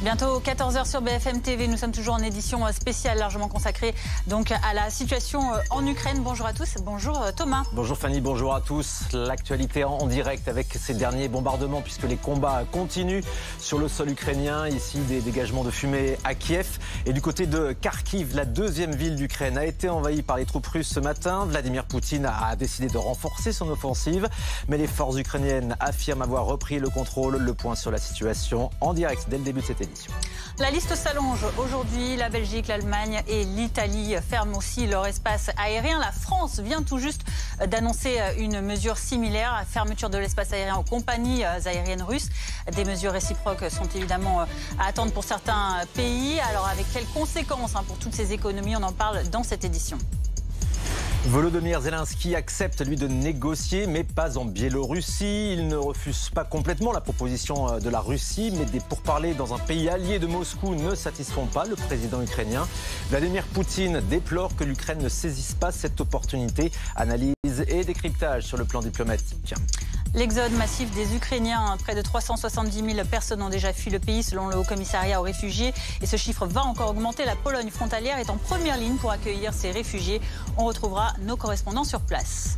Bientôt 14 h sur BFM TV. Nous sommes toujours en édition spéciale largement consacrée donc à la situation en Ukraine. Bonjour à tous. Bonjour Thomas. Bonjour Fanny, bonjour à tous. L'actualité en direct avec ces derniers bombardements puisque les combats continuent sur le sol ukrainien. Ici, des dégagements de fumée à Kiev. Et du côté de Kharkiv, la deuxième ville d'Ukraine a été envahie par les troupes russes ce matin. Vladimir Poutine a décidé de renforcer son offensive. Mais les forces ukrainiennes affirment avoir repris le contrôle. Le point sur la situation en direct dès le début de cette édition. La liste s'allonge. Aujourd'hui, la Belgique, l'Allemagne et l'Italie ferment aussi leur espace aérien. La France vient tout juste d'annoncer une mesure similaire, la fermeture de l'espace aérien aux compagnies aériennes russes. Des mesures réciproques sont évidemment à attendre pour certains pays. Alors avec quelles conséquences pour toutes ces économies? On en parle dans cette édition. Volodymyr Zelensky accepte, lui, de négocier, mais pas en Biélorussie. Il ne refuse pas complètement la proposition de la Russie, mais des pourparlers dans un pays allié de Moscou ne satisfont pas le président ukrainien. Vladimir Poutine déplore que l'Ukraine ne saisisse pas cette opportunité. Analyse et décryptage sur le plan diplomatique. L'exode massif des Ukrainiens, près de 370 000 personnes ont déjà fui le pays selon le Haut-Commissariat aux réfugiés. Et ce chiffre va encore augmenter. La Pologne frontalière est en première ligne pour accueillir ces réfugiés. On retrouvera nos correspondants sur place.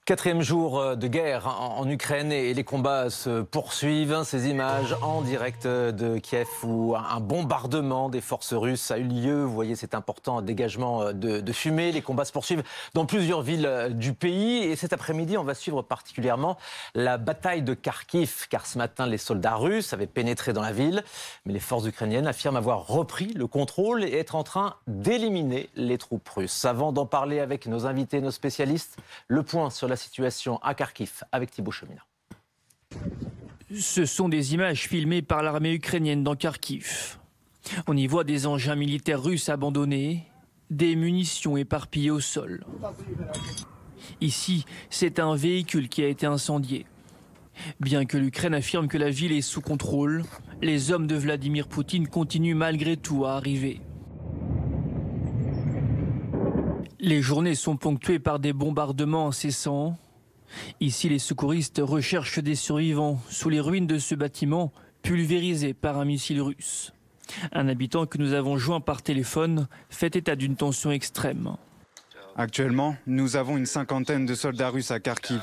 Quatrième jour de guerre en Ukraine et les combats se poursuivent. Ces images en direct de Kiev où un bombardement des forces russes a eu lieu. Vous voyez cet important dégagement de fumée. Les combats se poursuivent dans plusieurs villes du pays. Et cet après-midi, on va suivre particulièrement la bataille de Kharkiv. Car ce matin, les soldats russes avaient pénétré dans la ville. Mais les forces ukrainiennes affirment avoir repris le contrôle et être en train d'éliminer les troupes russes. Avant d'en parler avec nos invités, nos spécialistes, le point sur la situation à Kharkiv avec Thibaut Chemina. Ce sont des images filmées par l'armée ukrainienne dans Kharkiv. On y voit des engins militaires russes abandonnés, des munitions éparpillées au sol. Ici, c'est un véhicule qui a été incendié. Bien que l'Ukraine affirme que la ville est sous contrôle, les hommes de Vladimir Poutine continuent malgré tout à arriver. Les journées sont ponctuées par des bombardements incessants. Ici, les secouristes recherchent des survivants sous les ruines de ce bâtiment pulvérisé par un missile russe. Un habitant que nous avons joint par téléphone fait état d'une tension extrême. Actuellement, nous avons une cinquantaine de soldats russes à Kharkiv.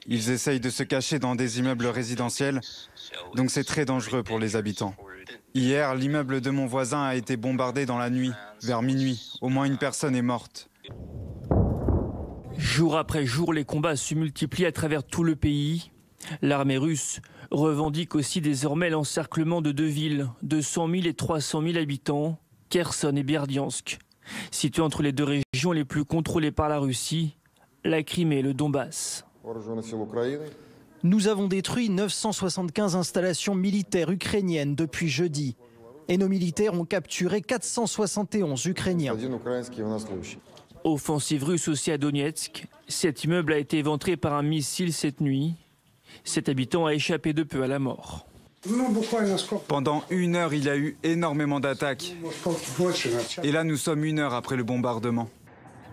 Ils essayent de se cacher dans des immeubles résidentiels, donc c'est très dangereux pour les habitants. Hier, l'immeuble de mon voisin a été bombardé dans la nuit, vers minuit. Au moins une personne est morte. Jour après jour, les combats se multiplient à travers tout le pays. L'armée russe revendique aussi désormais l'encerclement de deux villes de 100 000 et 300 000 habitants, Kherson et Berdyansk. Situées entre les deux régions les plus contrôlées par la Russie, la Crimée et le Donbass. Nous avons détruit 975 installations militaires ukrainiennes depuis jeudi. Et nos militaires ont capturé 471 Ukrainiens. Offensive russe aussi à Donetsk. Cet immeuble a été éventré par un missile cette nuit. Cet habitant a échappé de peu à la mort. Pendant 1 heure, il y a eu énormément d'attaques. Et là, nous sommes 1 heure après le bombardement.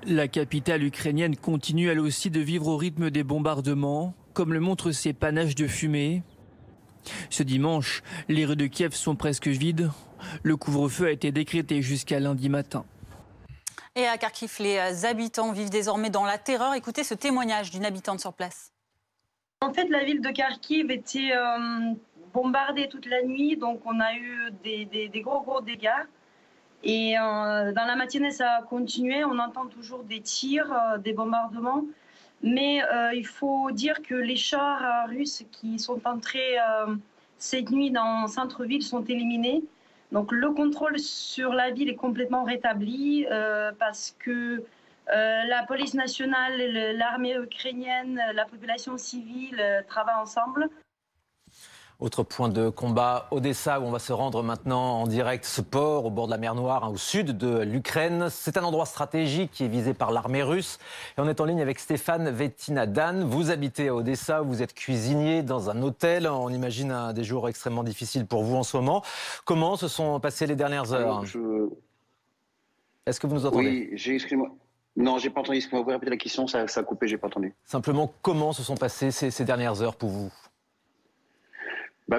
La capitale ukrainienne continue elle aussi de vivre au rythme des bombardements, comme le montrent ces panaches de fumée. Ce dimanche, les rues de Kiev sont presque vides. Le couvre-feu a été décrété jusqu'à lundi matin. Et à Kharkiv, les habitants vivent désormais dans la terreur. Écoutez ce témoignage d'une habitante sur place. En fait, la ville de Kharkiv était bombardée toute la nuit, donc on a eu des gros dégâts. Et dans la matinée, ça a continué. On entend toujours des tirs, des bombardements. Mais il faut dire que les chars russes qui sont entrés cette nuit dans le centre-ville sont éliminés. Donc le contrôle sur la ville est complètement rétabli parce que la police nationale, l'armée ukrainienne, la population civile travaillent ensemble. Autre point de combat, Odessa, où on va se rendre maintenant en direct. Ce port au bord de la mer Noire, au sud de l'Ukraine. C'est un endroit stratégique qui est visé par l'armée russe. Et on est en ligne avec Stéphane Vetinadan. Vous habitez à Odessa, vous êtes cuisinier dans un hôtel. On imagine des jours extrêmement difficiles pour vous en ce moment. Comment se sont passées les dernières heures? Est-ce que vous nous entendez? Oui, excusez-moi. Non, j'ai pas entendu. Est-ce que vous pouvez répéter la question? Ça a coupé, j'ai pas entendu. Simplement, comment se sont passées ces dernières heures pour vous?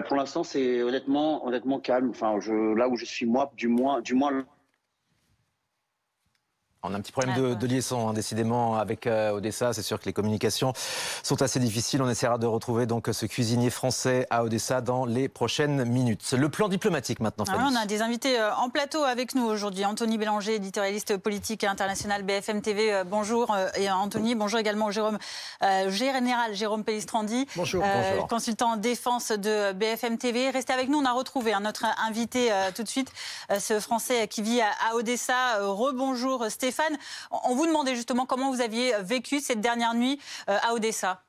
Pour l'instant, c'est honnêtement calme. Enfin, là où je suis, moi, du moins. On a un petit problème de liaison, hein, décidément, avec Odessa. C'est sûr que les communications sont assez difficiles. On essaiera de retrouver donc ce cuisinier français à Odessa dans les prochaines minutes. Le plan diplomatique maintenant, Fanny. On a des invités en plateau avec nous aujourd'hui. Anthony Bélanger, éditorialiste politique et international BFM TV. Bonjour. Et Anthony, bonjour également au général Jérôme Pellistrandi. Bonjour. Consultant défense de BFM TV. Restez avec nous, on a retrouvé notre invité tout de suite, ce Français qui vit à Odessa. Rebonjour Stéphane. On vous demandait justement comment vous aviez vécu cette dernière nuit à Odessa.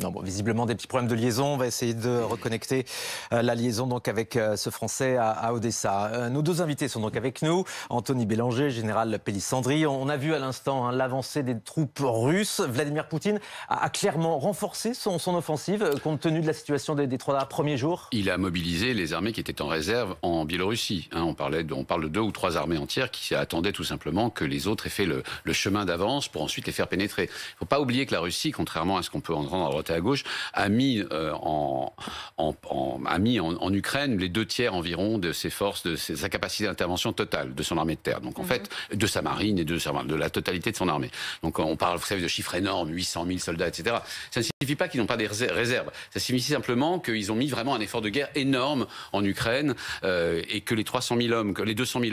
Non, visiblement des petits problèmes de liaison. On va essayer de reconnecter la liaison donc avec ce Français à Odessa. Nos deux invités sont donc avec nous. Anthony Bélanger, général Pellistrandi. On a vu à l'instant l'avancée des troupes russes. Vladimir Poutine a clairement renforcé son offensive compte tenu de la situation des 3 premiers jours. Il a mobilisé les armées qui étaient en réserve en Biélorussie. On parle de 2 ou 3 armées entières qui attendaient tout simplement que les autres aient fait le chemin d'avance pour ensuite les faire pénétrer. Il ne faut pas oublier que la Russie, contrairement à ce qu'on peut entendre à droite et à gauche, a mis en Ukraine les 2 tiers environ de ses forces, de sa capacité d'intervention totale de son armée de terre. Donc en fait, de sa marine et de la totalité de son armée. Donc on parle, vous savez, de chiffres énormes, 800 000 soldats, etc. Ça ne signifie pas qu'ils n'ont pas des réserves. Ça signifie simplement qu'ils ont mis vraiment un effort de guerre énorme en Ukraine et que les 200 000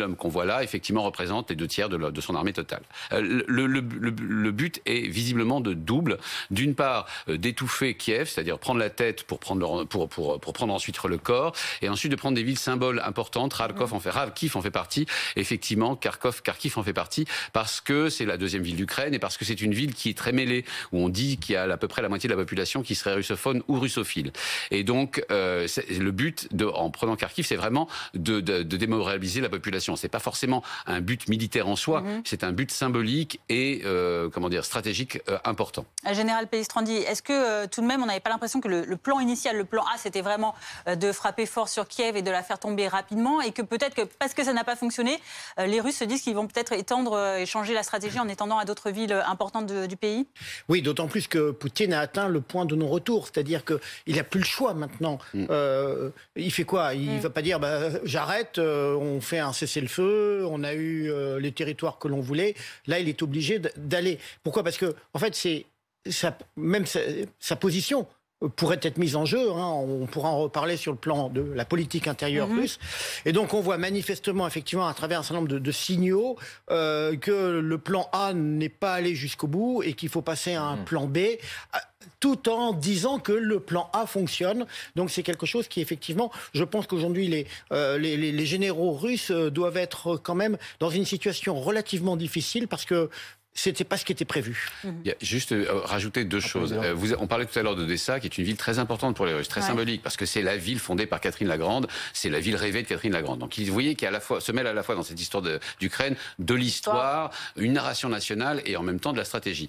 hommes qu'on voit là, effectivement, représentent les 2 tiers de son armée totale. Le but est visiblement de double. D'une part, d'étouffer Kiev, c'est-à-dire prendre la tête pour prendre ensuite le corps, et ensuite de prendre des villes symboles importantes. Kharkiv en fait partie, effectivement, Kharkiv en fait partie, parce que c'est la 2e ville d'Ukraine et parce que c'est une ville qui est très mêlée, où on dit qu'il y a à peu près la moitié de la population qui serait russophone ou russophile. Et donc, le but, en prenant Kharkiv, c'est vraiment de démoraliser la population. C'est pas forcément un but militaire en soi, c'est un but symbolique et stratégique important. Général Pellistrandi, est-ce que tout de même on n'avait pas l'impression que le plan initial, le plan A, c'était vraiment de frapper fort sur Kiev et de la faire tomber rapidement, et que peut-être que parce que ça n'a pas fonctionné, les Russes se disent qu'ils vont peut-être étendre et changer la stratégie en étendant à d'autres villes importantes du pays? Oui, d'autant plus que Poutine a atteint le point de non-retour, c'est-à-dire qu'il n'a plus le choix maintenant. Il fait quoi? Il ne va pas dire j'arrête, on fait un cessez-le-feu, on a eu les territoires que l'on voulait. Là, il est obligé d'aller. Pourquoi? Parce que, en fait, même sa position pourrait être mise en jeu. On pourra en reparler sur le plan de la politique intérieure russe. Et donc, on voit manifestement, effectivement, à travers un certain nombre de signaux, que le plan A n'est pas allé jusqu'au bout et qu'il faut passer à un plan B, tout en disant que le plan A fonctionne. Donc, c'est quelque chose qui, effectivement, je pense qu'aujourd'hui, les généraux russes doivent être quand même dans une situation relativement difficile, parce que c'était pas ce qui était prévu. Il y a juste rajouter 2 choses. On parlait tout à l'heure d'Odessa, qui est une ville très importante pour les Russes, très symbolique, parce que c'est la ville fondée par Catherine la Grande, c'est la ville rêvée de Catherine la Grande. Donc vous voyez qu'il se mêle à la fois dans cette histoire d'Ukraine, de l'histoire, une narration nationale et en même temps de la stratégie.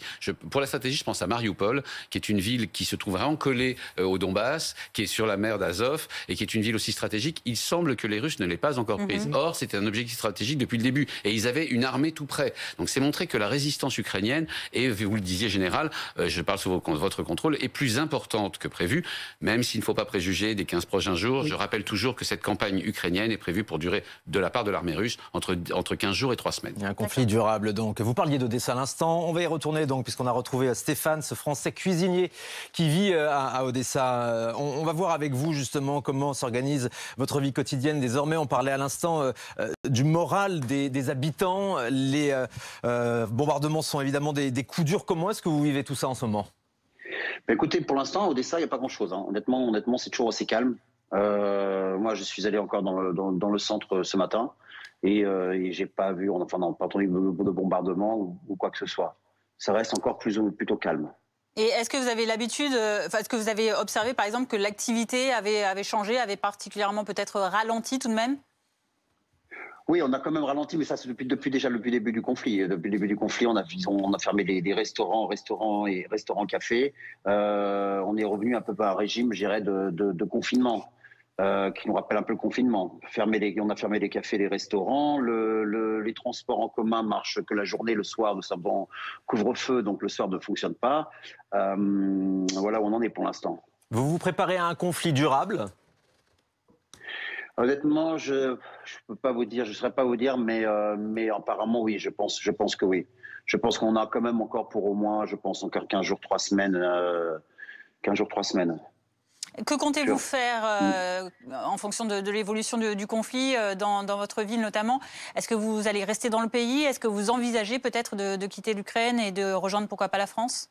Pour la stratégie, je pense à Mariupol, qui est une ville qui se trouve vraiment collée au Donbass, qui est sur la mer d'Azov et qui est une ville aussi stratégique. Il semble que les Russes ne l'aient pas encore prise. Or, c'était un objectif stratégique depuis le début et ils avaient une armée tout près. Donc c'est montré que la résistance ukrainienne, et vous le disiez général, je parle sous votre contrôle, est plus importante que prévu, même s'il ne faut pas préjuger des 15 prochains jours. Je rappelle toujours que cette campagne ukrainienne est prévue pour durer, de la part de l'armée russe, entre 15 jours et 3 semaines. Il y a un conflit durable donc. Vous parliez d'Odessa à l'instant, on va y retourner donc, puisqu'on a retrouvé Stéphane, ce Français cuisinier qui vit à Odessa. On va voir avec vous justement comment s'organise votre vie quotidienne désormais. On parlait à l'instant du moral des habitants. Les bombardements sont évidemment des coups durs. Comment est-ce que vous vivez tout ça en ce moment? Écoutez, pour l'instant, à Odessa, il n'y a pas grand-chose. Honnêtement, c'est toujours assez calme. Moi, je suis allé encore dans le centre ce matin et j'ai pas vu, pas entendu de bombardement ou quoi que ce soit. Ça reste encore plutôt calme. Et est-ce que vous avez l'habitude, est-ce que vous avez observé par exemple que l'activité avait changé, avait particulièrement peut-être ralenti tout de même? Oui, on a quand même ralenti, mais ça c'est depuis le début du conflit. Depuis le début du conflit, on a fermé des restaurants et restaurants-cafés. On est revenu un peu à un régime, je dirais, de confinement. qui nous rappelle un peu le confinement. On a fermé les cafés, les restaurants, les transports en commun marchent que la journée, le soir, nous sommes en couvre-feu, donc le soir ne fonctionne pas. Voilà où on en est pour l'instant. Vous vous préparez à un conflit durable ? Honnêtement, je peux pas vous dire, je ne saurais pas vous dire, mais apparemment oui, je pense que oui. Je pense qu'on a quand même encore pour au moins, je pense encore 15 jours, 3 semaines. 15 jours, 3 semaines. Que comptez-vous faire en fonction de l'évolution du conflit dans votre ville notamment? Est-ce que vous allez rester dans le pays? Est-ce que vous envisagez peut-être de quitter l'Ukraine et de rejoindre pourquoi pas la France?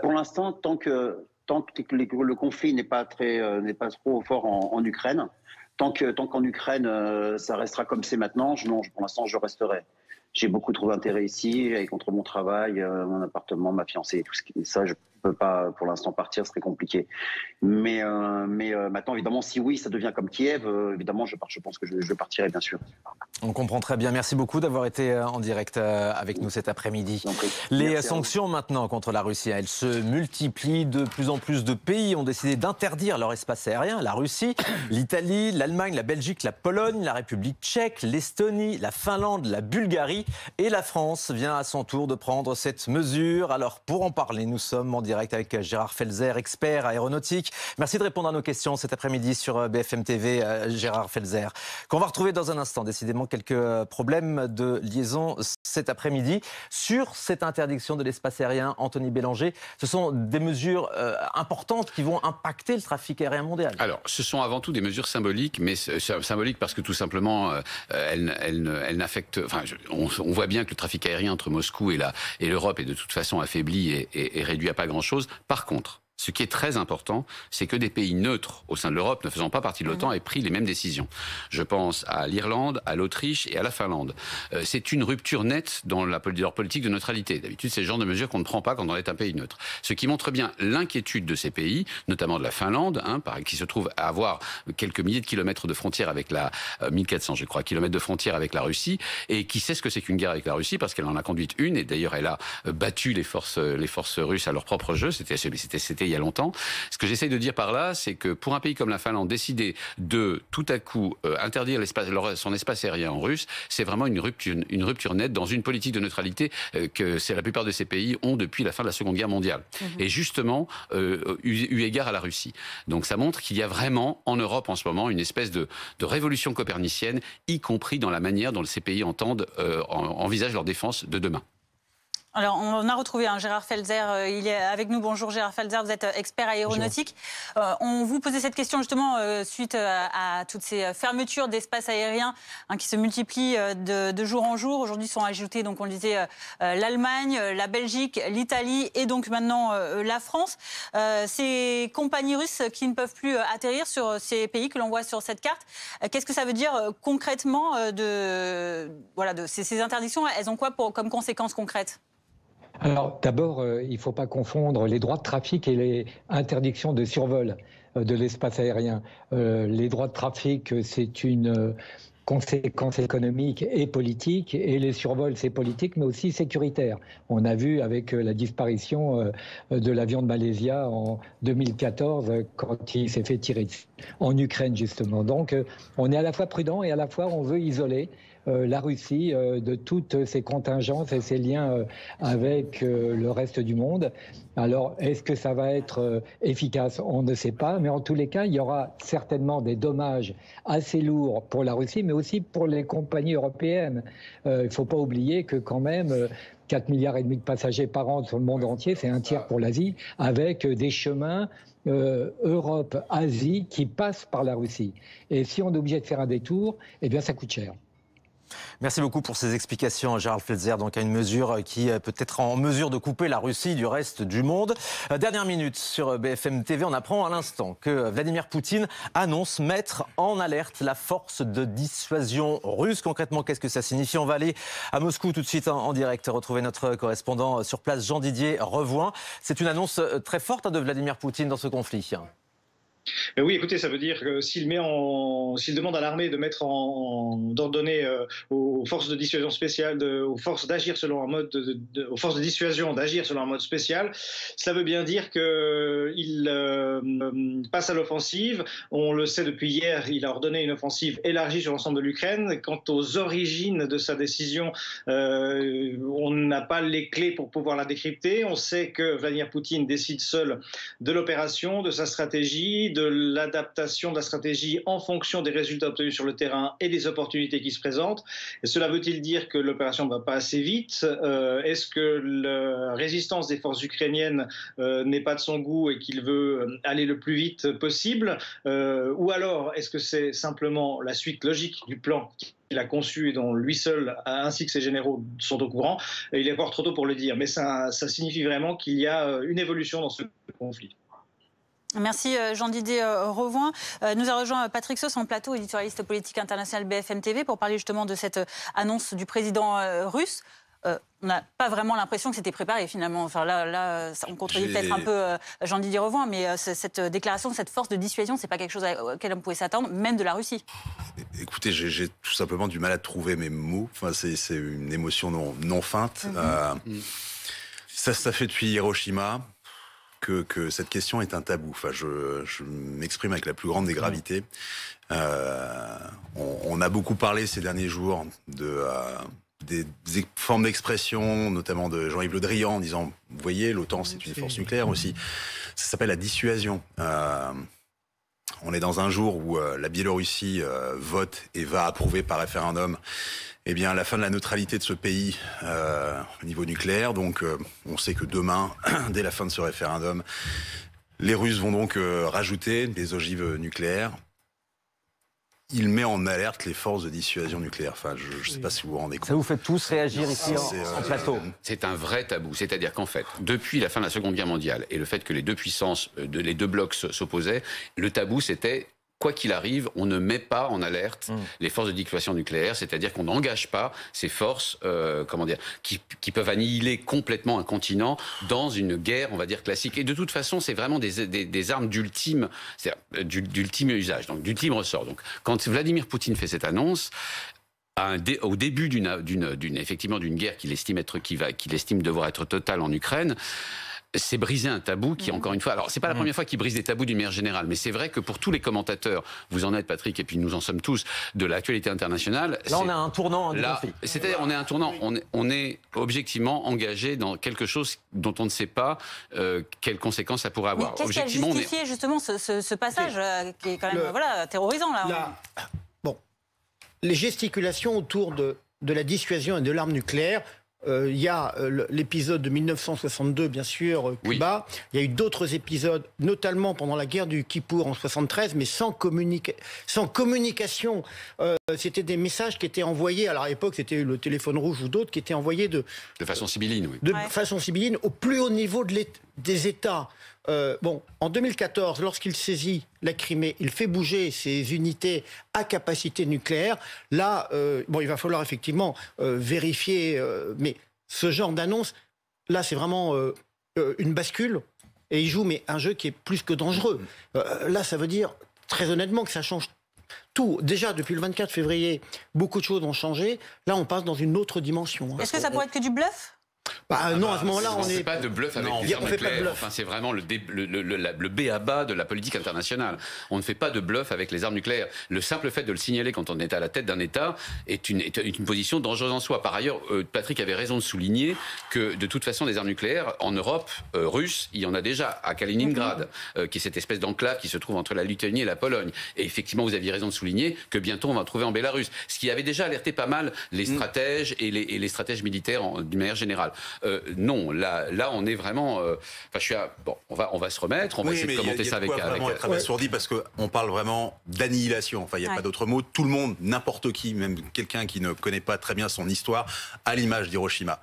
Pour l'instant, tant que le conflit n'est pas trop fort en Ukraine, tant qu'en Ukraine ça restera comme c'est maintenant, pour l'instant je resterai. J'ai beaucoup trop d'intérêt ici, et contre mon travail, mon appartement, ma fiancée, tout ça, je peux pas pour l'instant partir, ce serait compliqué. Mais maintenant, évidemment, si oui, ça devient comme Kiev, évidemment, je pense que je partirai, bien sûr. On comprend très bien. Merci beaucoup d'avoir été en direct avec nous cet après-midi. Les sanctions maintenant contre la Russie, elles se multiplient. De plus en plus de pays ont décidé d'interdire leur espace aérien. La Russie, l'Italie, l'Allemagne, la Belgique, la Pologne, la République tchèque, l'Estonie, la Finlande, la Bulgarie et la France vient à son tour de prendre cette mesure. Alors pour en parler, nous sommes en direct avec Gérard Felzer, expert aéronautique. Merci de répondre à nos questions cet après-midi sur BFM TV, Gérard Felzer. Qu'on va retrouver dans un instant, décidément quelques problèmes de liaison cet après-midi. Sur cette interdiction de l'espace aérien, Anthony Bélanger, ce sont des mesures importantes qui vont impacter le trafic aérien mondial. Alors, ce sont avant tout des mesures symboliques, mais symboliques parce que tout simplement, elles n'affectent... Enfin, on voit bien que le trafic aérien entre Moscou et l'Europe est de toute façon affaibli et réduit à pas grand-chose. Par contre, ce qui est très important, c'est que des pays neutres au sein de l'Europe, ne faisant pas partie de l'OTAN, aient pris les mêmes décisions. Je pense à l'Irlande, à l'Autriche et à la Finlande. C'est une rupture nette dans leur politique de neutralité. D'habitude, c'est le genre de mesures qu'on ne prend pas quand on est un pays neutre. Ce qui montre bien l'inquiétude de ces pays, notamment de la Finlande, qui se trouve à avoir quelques milliers de kilomètres de frontières avec 1400, je crois, kilomètres de frontières avec la Russie, et qui sait ce que c'est qu'une guerre avec la Russie, parce qu'elle en a conduite une, et d'ailleurs elle a battu les forces russes à leur propre jeu. C'était il y a longtemps. Ce que j'essaye de dire par là, c'est que pour un pays comme la Finlande, décider de tout à coup interdire son espace aérien en russe, c'est vraiment une rupture nette dans une politique de neutralité que la plupart de ces pays ont depuis la fin de la Seconde Guerre mondiale. Et justement, eu égard à la Russie. Donc ça montre qu'il y a vraiment en Europe en ce moment une espèce de révolution copernicienne, y compris dans la manière dont ces pays envisagent leur défense de demain. Alors, on a retrouvé Gérard Felzer, il est avec nous. Bonjour Gérard Felzer, vous êtes expert aéronautique. On vous posait cette question justement suite à toutes ces fermetures d'espace aérien qui se multiplient de jour en jour. Aujourd'hui sont ajoutés, donc on le disait, l'Allemagne, la Belgique, l'Italie et donc maintenant la France. Ces compagnies russes qui ne peuvent plus atterrir sur ces pays que l'on voit sur cette carte, qu'est-ce que ça veut dire concrètement de ces interdictions? Elles ont quoi comme conséquences concrètes? Alors d'abord, il ne faut pas confondre les droits de trafic et les interdictions de survol de l'espace aérien. Les droits de trafic, c'est une conséquence économique et politique, et les survols, c'est politique, mais aussi sécuritaire. On a vu avec la disparition de l'avion de Malaysia en 2014, quand il s'est fait tirer dessus, en Ukraine justement. Donc on est à la fois prudent et à la fois on veut isoler la Russie de toutes ses contingences et ses liens avec le reste du monde. Alors, est-ce que ça va être efficace? On ne sait pas, mais en tous les cas, il y aura certainement des dommages assez lourds pour la Russie, mais aussi pour les compagnies européennes. Il ne faut pas oublier que quand même 4,5 milliards de passagers par an sur le monde entier, c'est un tiers pour l'Asie, avec des chemins Europe-Asie qui passent par la Russie. Et si on est obligé de faire un détour, eh bien ça coûte cher. Merci beaucoup pour ces explications, Gérald Felzer. Donc, une mesure qui peut être en mesure de couper la Russie du reste du monde. Dernière minute sur BFM TV, on apprend à l'instant que Vladimir Poutine annonce mettre en alerte la force de dissuasion russe. Concrètement, qu'est-ce que ça signifie? On va aller à Moscou tout de suite en direct, retrouver notre correspondant sur place, Jean-Didier Revoin. C'est une annonce très forte de Vladimir Poutine dans ce conflit. Mais oui, écoutez, ça veut dire que s'il demande à l'armée de mettre d'ordonner aux forces de dissuasion spéciale, aux forces d'agir selon un mode, aux forces de dissuasion d'agir selon un mode spécial, cela veut bien dire qu'il passe à l'offensive. On le sait depuis hier, il a ordonné une offensive élargie sur l'ensemble de l'Ukraine. Quant aux origines de sa décision, on n'a pas les clés pour pouvoir la décrypter. On sait que Vladimir Poutine décide seul de l'opération, de sa stratégie, de l'adaptation de la stratégie en fonction des résultats obtenus sur le terrain et des opportunités qui se présentent. Et cela veut-il dire que l'opération ne va pas assez vite? Est-ce que la résistance des forces ukrainiennes n'est pas de son goût et qu'il veut aller le plus vite possible? Ou alors, est-ce que c'est simplement la suite logique du plan qu'il a conçu et dont lui seul, ainsi que ses généraux, sont au courant? Il est encore trop tôt pour le dire, mais ça signifie vraiment qu'il y a une évolution dans ce conflit. Merci Jean-Didier Revoin. Nous a rejoint Patrick Sauce en plateau, éditorialiste politique international BFM TV, pour parler justement de cette annonce du président russe. On n'a pas vraiment l'impression que c'était préparé finalement. Enfin, là on contredit peut-être un peu Jean-Didier Revoin, mais cette déclaration, cette force de dissuasion, c'est pas quelque chose auquel on pouvait s'attendre, même de la Russie. Écoutez, j'ai tout simplement du mal à trouver mes mots. Enfin, c'est une émotion non feinte. Ça fait depuis Hiroshima que cette question est un tabou. Enfin, je m'exprime avec la plus grande des gravités. On a beaucoup parlé ces derniers jours des formes d'expression, notamment de Jean-Yves Le Drian, en disant, vous voyez, l'OTAN, c'est une force nucléaire aussi. Ça s'appelle la dissuasion. On est dans un jour où la Biélorussie vote et va approuver par référendum la fin de la neutralité de ce pays au niveau nucléaire. Donc, on sait que demain, dès la fin de ce référendum, les Russes vont donc rajouter des ogives nucléaires. Il met en alerte les forces de dissuasion nucléaire. Enfin, je ne sais pas si vous vous rendez compte. Ça vous fait tous réagir ici en plateau? C'est un vrai tabou. C'est-à-dire qu'en fait, depuis la fin de la Seconde Guerre mondiale et le fait que les deux puissances, les deux blocs s'opposaient, le tabou c'était, quoi qu'il arrive, on ne met pas en alerte les forces de dissuasion nucléaire, c'est-à-dire qu'on n'engage pas ces forces, qui peuvent annihiler complètement un continent dans une guerre, on va dire, classique. Et de toute façon, c'est vraiment des armes d'ultime usage, donc d'ultime ressort. Donc, quand Vladimir Poutine fait cette annonce, au début d'une guerre qu'il estime devoir être totale en Ukraine, c'est briser un tabou qui, encore une fois... Alors, c'est pas la première fois qu'il brise des tabous d'une manière générale, mais c'est vrai que pour tous les commentateurs, vous en êtes, Patrick, et puis nous en sommes tous, de l'actualité internationale... Là, on a un tournant. C'est-à-dire, on est un tournant, on est objectivement engagé dans quelque chose dont on ne sait pas quelles conséquences ça pourrait avoir. Mais qu'est-ce qui a justifié, justement, ce passage qui est quand même terrorisant, là. Bon, les gesticulations autour de la dissuasion et de l'arme nucléaire... Il y a l'épisode de 1962, bien sûr, Cuba. Oui. Il y a eu d'autres épisodes, notamment pendant la guerre du Kippour en 73, mais sans communication. C'était des messages qui étaient envoyés, alors à l'époque c'était le téléphone rouge ou d'autres, qui étaient envoyés de façon sibylline, oui. De façon sibylline au plus haut niveau des États. En 2014, lorsqu'il saisit la Crimée, il fait bouger ses unités à capacité nucléaire. Là, il va falloir effectivement vérifier, mais ce genre d'annonce, là, c'est vraiment une bascule. Et il joue un jeu qui est plus que dangereux. Là, ça veut dire, très honnêtement, que ça change tout. Déjà, depuis le 24 février, beaucoup de choses ont changé. Là, on passe dans une autre dimension. Est-ce que ça pourrait être que du bluff ? Non, à ce moment-là, on n'est pas de bluff avec les armes nucléaires. Enfin, c'est vraiment le b.a.-ba de la politique internationale. On ne fait pas de bluff avec les armes nucléaires. Le simple fait de le signaler quand on est à la tête d'un État est une position dangereuse en soi. Par ailleurs, Patrick avait raison de souligner que de toute façon, des armes nucléaires en Europe russe, il y en a déjà à Kaliningrad, qui est cette espèce d'enclave qui se trouve entre la Lituanie et la Pologne. Et effectivement, vous aviez raison de souligner que bientôt on va trouver en Bélarus, ce qui avait déjà alerté pas mal les stratèges et les stratèges militaires d'une manière générale. Non, là, on est vraiment. On va se remettre. On va essayer de commenter ça avec. Vraiment être abasourdi parce qu'on parle vraiment d'annihilation. Enfin, il n'y a pas d'autre mot. Tout le monde, n'importe qui, même quelqu'un qui ne connaît pas très bien son histoire, à l'image d'Hiroshima.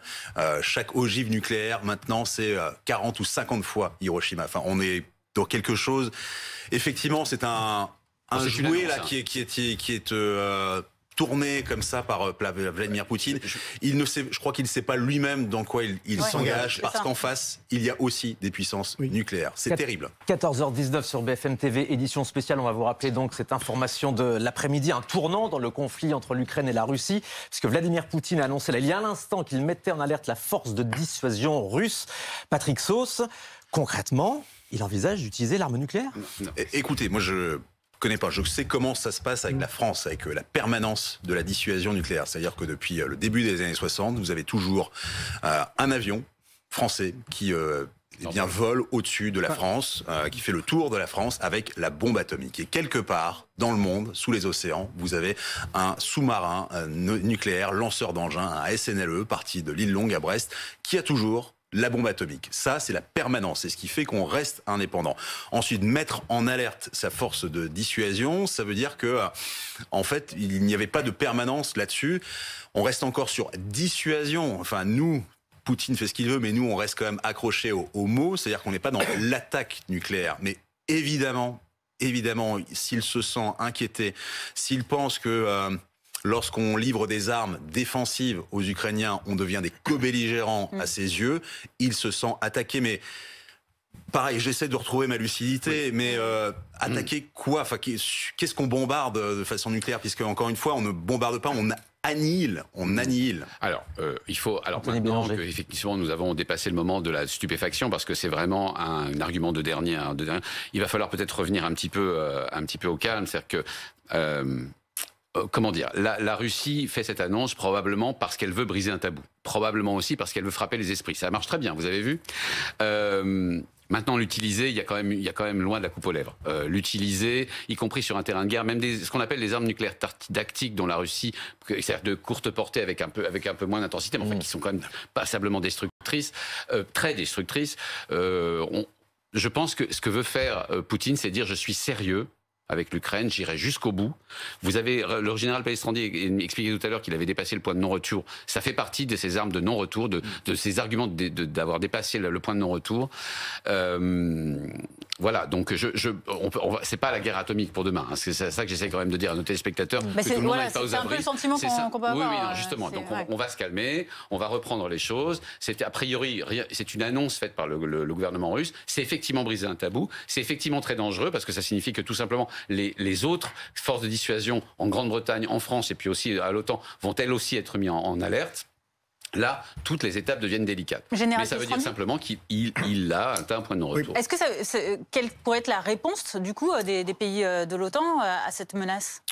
Chaque ogive nucléaire, maintenant, c'est 40 ou 50 fois Hiroshima. Enfin, on est dans quelque chose. Effectivement, c'est un jouet là qui est tourné comme ça par Vladimir Poutine. Je crois qu'il ne sait pas lui-même dans quoi il s'engage, parce qu'en face, il y a aussi des puissances nucléaires. C'est terrible. 14h19 sur BFM TV, édition spéciale. On va vous rappeler donc cette information de l'après-midi, un tournant dans le conflit entre l'Ukraine et la Russie, puisque Vladimir Poutine a annoncé il y a un instant qu'il mettait en alerte la force de dissuasion russe. Patrick Sauce, concrètement, il envisage d'utiliser l'arme nucléaire ? Écoutez, moi je connais pas. Je sais comment ça se passe avec la France, avec la permanence de la dissuasion nucléaire. C'est-à-dire que depuis le début des années 60, vous avez toujours un avion français qui vole au-dessus de la France, qui fait le tour de la France avec la bombe atomique. Et quelque part dans le monde, sous les océans, vous avez un sous-marin nucléaire, lanceur d'engins, un SNLE, parti de l'île Longue à Brest, qui a toujours la bombe atomique. Ça, c'est la permanence. C'est ce qui fait qu'on reste indépendant. Ensuite, mettre en alerte sa force de dissuasion, ça veut dire que, en fait, il n'y avait pas de permanence là-dessus. On reste encore sur dissuasion. Enfin, nous, Poutine fait ce qu'il veut, mais nous, on reste quand même accrochés aux mots. C'est-à-dire qu'on n'est pas dans l'attaque nucléaire. Mais évidemment, s'il se sent inquiété, s'il pense que lorsqu'on livre des armes défensives aux Ukrainiens, on devient des co-belligérants à ses yeux, il se sent attaqué. Mais pareil, j'essaie de retrouver ma lucidité, mais attaquer quoi ? Enfin, qu'est-ce qu'on bombarde de façon nucléaire ? Puisque, encore une fois, on ne bombarde pas, on annihile. Alors, il faut... Alors maintenant qu'effectivement, nous avons dépassé le moment de la stupéfaction, parce que c'est vraiment un argument de dernier. Il va falloir peut-être revenir un petit peu au calme. C'est-à-dire que... comment dire, la Russie fait cette annonce probablement parce qu'elle veut briser un tabou. Probablement aussi parce qu'elle veut frapper les esprits. Ça marche très bien, vous avez vu. Maintenant, l'utiliser, il y a quand même loin de la coupe aux lèvres. L'utiliser, y compris sur un terrain de guerre, même ce qu'on appelle les armes nucléaires tactiques, dont la Russie, c'est-à-dire de courte portée avec un peu moins d'intensité, mais enfin qui sont quand même passablement destructrices, très destructrices. Je pense que ce que veut faire Poutine, c'est dire je suis sérieux avec l'Ukraine, j'irai jusqu'au bout. Vous avez, le général Palestrandi expliqué tout à l'heure qu'il avait dépassé le point de non-retour. Ça fait partie de ces armes de non-retour, de ces arguments d'avoir dépassé le point de non-retour. Voilà, donc c'est pas la guerre atomique pour demain. Hein. C'est ça que j'essaie quand même de dire à nos téléspectateurs. Mais c'est un peu le sentiment qu'on peut avoir. Oui, non, justement. Donc on va se calmer, on va reprendre les choses. C'est a priori, c'est une annonce faite par le gouvernement russe. C'est effectivement briser un tabou. C'est effectivement très dangereux parce que ça signifie que tout simplement les autres forces de dissuasion en Grande-Bretagne, en France et puis aussi à l'OTAN vont elles aussi être mis en alerte. Là, toutes les étapes deviennent délicates. Mais ça veut dire simplement qu'il a atteint un point de non-retour. Est-ce que quelle pourrait être la réponse du coup des pays de l'OTAN à cette menace ?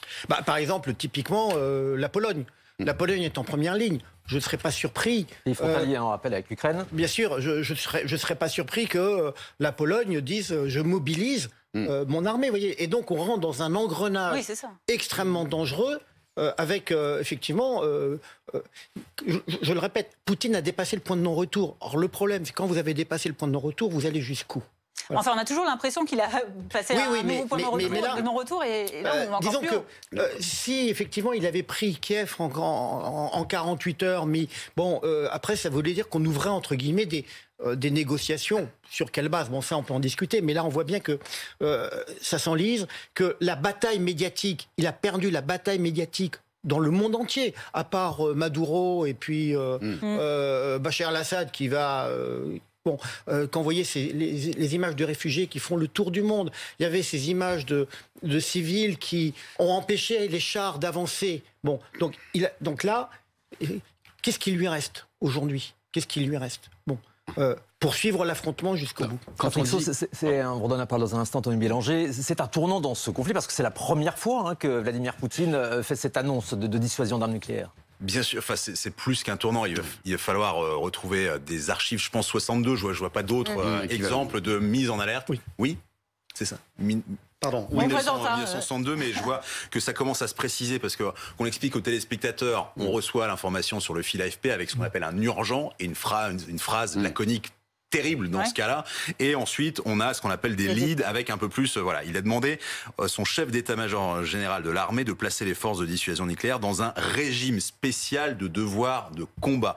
Par exemple, typiquement, la Pologne. La Pologne est en première ligne. Je ne serais pas surpris. Il faut pallier un rappel avec l'Ukraine. Bien sûr, je serais pas surpris que la Pologne dise je mobilise mon armée. Vous voyez. Et donc on rentre dans un engrenage extrêmement dangereux. Avec, effectivement, je le répète, Poutine a dépassé le point de non-retour. Or, le problème, c'est quand vous avez dépassé le point de non-retour, vous allez jusqu'où ? Voilà. Enfin, on a toujours l'impression qu'il a passé un nouveau point de non-retour et là, on va encore plus haut. Si, effectivement, il avait pris Kiev en 48 heures, mais bon, après, ça voulait dire qu'on ouvrait, entre guillemets, des négociations. Sur quelle base ? Bon, ça, on peut en discuter, mais là, on voit bien que ça s'enlise, que la bataille médiatique, il a perdu la bataille médiatique dans le monde entier, à part Maduro et puis Bachar al-Assad qui va... quand vous voyez les images de réfugiés qui font le tour du monde, il y avait ces images de civils qui ont empêché les chars d'avancer. Bon, donc là, qu'est-ce qui lui reste aujourd'hui ? Qu'est-ce qui lui reste ? Bon. Poursuivre l'affrontement jusqu'au bout. On vous redonne la parole dans un instant, Tony Bélanger. C'est un tournant dans ce conflit parce que c'est la première fois que Vladimir Poutine fait cette annonce de dissuasion d'armes nucléaires. Bien sûr, enfin, c'est plus qu'un tournant. Il va falloir retrouver des archives, je pense 62, je vois pas d'autres exemples de mise en alerte. Oui, c'est ça. Pardon. 1962, mais je vois que ça commence à se préciser parce qu'on explique aux téléspectateurs, on reçoit l'information sur le fil AFP avec ce qu'on appelle un urgent et une phrase laconique terrible dans ce cas-là. Et ensuite, on a ce qu'on appelle des leads avec un peu plus... voilà, il a demandé son chef d'état-major général de l'armée de placer les forces de dissuasion nucléaire dans un régime spécial de devoir de combat.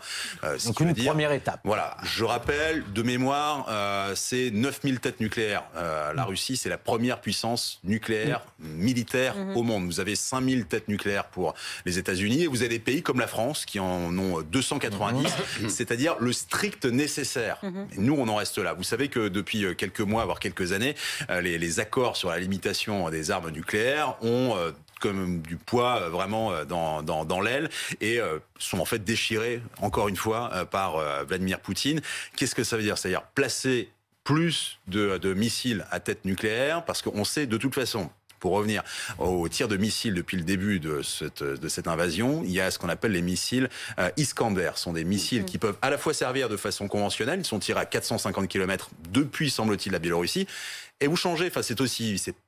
Donc une première étape. Voilà, je rappelle, de mémoire, c'est 9000 têtes nucléaires. La Russie, c'est la première puissance nucléaire militaire au monde. Vous avez 5000 têtes nucléaires pour les États-Unis et vous avez des pays comme la France qui en ont 290, c'est-à-dire le strict nécessaire. Nous, on en reste là. Vous savez que depuis quelques mois, voire quelques années, les accords sur la limitation des armes nucléaires ont comme du poids vraiment dans l'aile et sont en fait déchirés, encore une fois, par Vladimir Poutine. Qu'est-ce que ça veut dire? C'est-à-dire placer plus de missiles à tête nucléaire, parce qu'on sait de toute façon... Pour revenir aux tirs de missiles depuis le début de cette invasion, il y a ce qu'on appelle les missiles Iskander. Ce sont des missiles qui peuvent à la fois servir de façon conventionnelle, ils sont tirés à 450 km depuis, semble-t-il, la Biélorussie, et vous changez, enfin c'est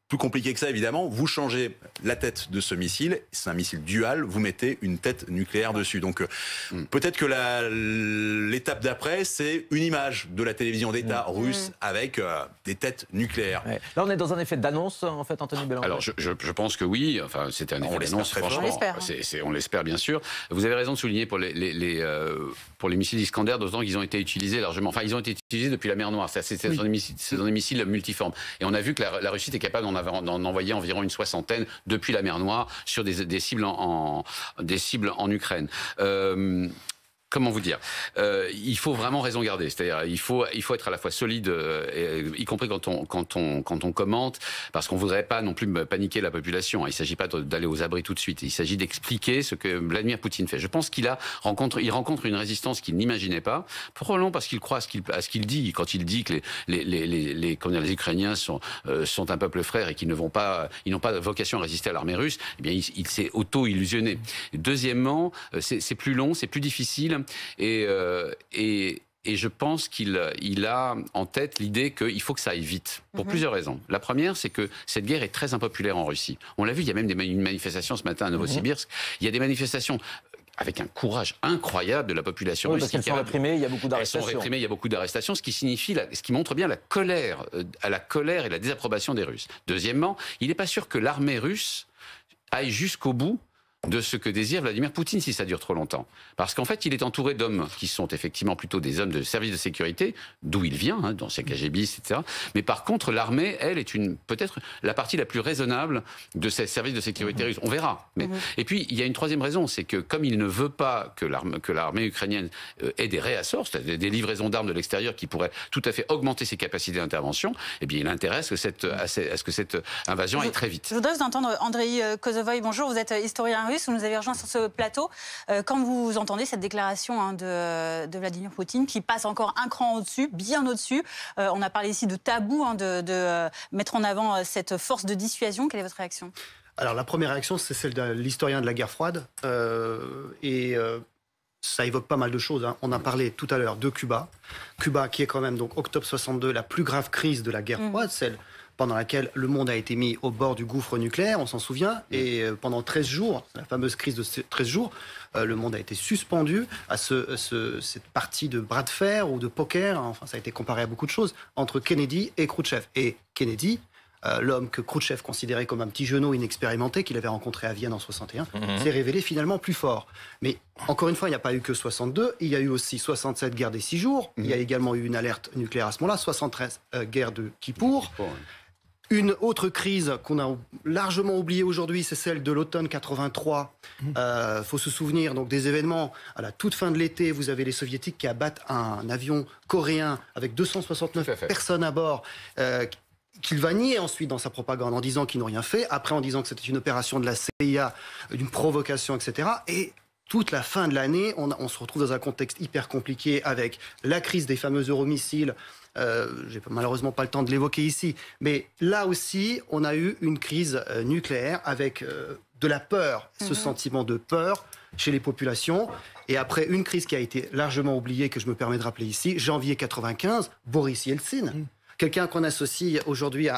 plus compliqué que ça évidemment, vous changez la tête de ce missile, c'est un missile dual, vous mettez une tête nucléaire dessus. Donc peut-être que l'étape d'après, c'est une image de la télévision d'État russe avec des têtes nucléaires. Ouais. Là on est dans un effet d'annonce en fait, Anthony Bélanger. Alors je pense que oui, enfin c'était un effet d'annonce, franchement. On l'espère bien sûr. Vous avez raison de souligner pour les missiles Iskander, d'autant qu'ils ont été utilisés largement. Enfin ils ont été utilisés depuis la mer Noire, c'est dans des missiles multiformes. Et on a vu que la Russie était capable d'en envoyer environ une soixantaine depuis la mer Noire sur des cibles en Ukraine. Comment vous dire, il faut vraiment raison garder. C'est-à-dire, il faut être à la fois solide, y compris quand on commente, parce qu'on voudrait pas non plus paniquer la population. Il s'agit pas d'aller aux abris tout de suite. Il s'agit d'expliquer ce que Vladimir Poutine fait. Je pense qu'il rencontre une résistance qu'il n'imaginait pas, probablement parce qu'il croit à ce qu'il dit quand il dit que les Ukrainiens sont un peuple frère et qu'ils n'ont pas vocation à résister à l'armée russe. Eh bien, il s'est auto-illusionné. Deuxièmement, c'est plus long, c'est plus difficile. Et je pense qu'il a en tête l'idée qu'il faut que ça aille vite, pour plusieurs raisons. La première, c'est que cette guerre est très impopulaire en Russie. On l'a vu, il y a même une manifestation ce matin à Novosibirsk. Il y a des manifestations avec un courage incroyable de la population russe. Parce qu'elles sont réprimées, il y a beaucoup d'arrestations. Elles sont réprimées, il y a beaucoup d'arrestations, ce qui montre bien la colère et la désapprobation des Russes. Deuxièmement, il n'est pas sûr que l'armée russe aille jusqu'au bout de ce que désire Vladimir Poutine si ça dure trop longtemps. Parce qu'en fait, il est entouré d'hommes qui sont effectivement plutôt des hommes de services de sécurité, d'où il vient, dans ses KGBistes, etc. Mais par contre, l'armée, elle, est peut-être la partie la plus raisonnable de ces services de sécurité russes. On verra. Mais... Et puis, il y a une troisième raison, c'est que comme il ne veut pas que l'armée ukrainienne ait des réassorts, c'est-à-dire des livraisons d'armes de l'extérieur qui pourraient tout à fait augmenter ses capacités d'intervention, eh bien, il intéresse à ce que cette invasion aille très vite. Je voudrais vous entendre, Andrei Kozovoï. Bonjour, vous êtes historien russe. Vous nous avez rejoint sur ce plateau. Quand vous entendez cette déclaration de Vladimir Poutine qui passe encore un cran au-dessus, bien au-dessus, on a parlé ici de tabou, de mettre en avant cette force de dissuasion. Quelle est votre réaction? Alors la première réaction, c'est celle de l'historien de la guerre froide. Ça évoque pas mal de choses. On a parlé tout à l'heure de Cuba. Cuba qui est quand même, donc octobre 62, la plus grave crise de la guerre froide, celle pendant laquelle le monde a été mis au bord du gouffre nucléaire, on s'en souvient, et pendant 13 jours, la fameuse crise de 13 jours, le monde a été suspendu à cette partie de bras de fer ou de poker, enfin ça a été comparé à beaucoup de choses, entre Kennedy et Khrouchtchev. Et Kennedy, l'homme que Khrouchtchev considérait comme un petit genou inexpérimenté qu'il avait rencontré à Vienne en 61, s'est révélé finalement plus fort. Mais encore une fois, il n'y a pas eu que 62, il y a eu aussi 67 guerre des 6 jours, il y a également eu une alerte nucléaire à ce moment-là, 73 guerre de Kippour. Une autre crise qu'on a largement oubliée aujourd'hui, c'est celle de l'automne 83. Faut se souvenir donc des événements à la toute fin de l'été. Vous avez les soviétiques qui abattent un avion coréen avec 269 personnes à bord. Qu'il va nier ensuite dans sa propagande en disant qu'ils n'ont rien fait, après en disant que c'était une opération de la CIA, d'une provocation, etc. Et toute la fin de l'année, on se retrouve dans un contexte hyper compliqué avec la crise des fameux euromissiles. J'ai malheureusement pas le temps de l'évoquer ici, mais là aussi, on a eu une crise nucléaire avec de la peur, ce sentiment de peur chez les populations. Et après une crise qui a été largement oubliée, que je me permets de rappeler ici, janvier 95, Boris Yeltsin quelqu'un qu'on associe aujourd'hui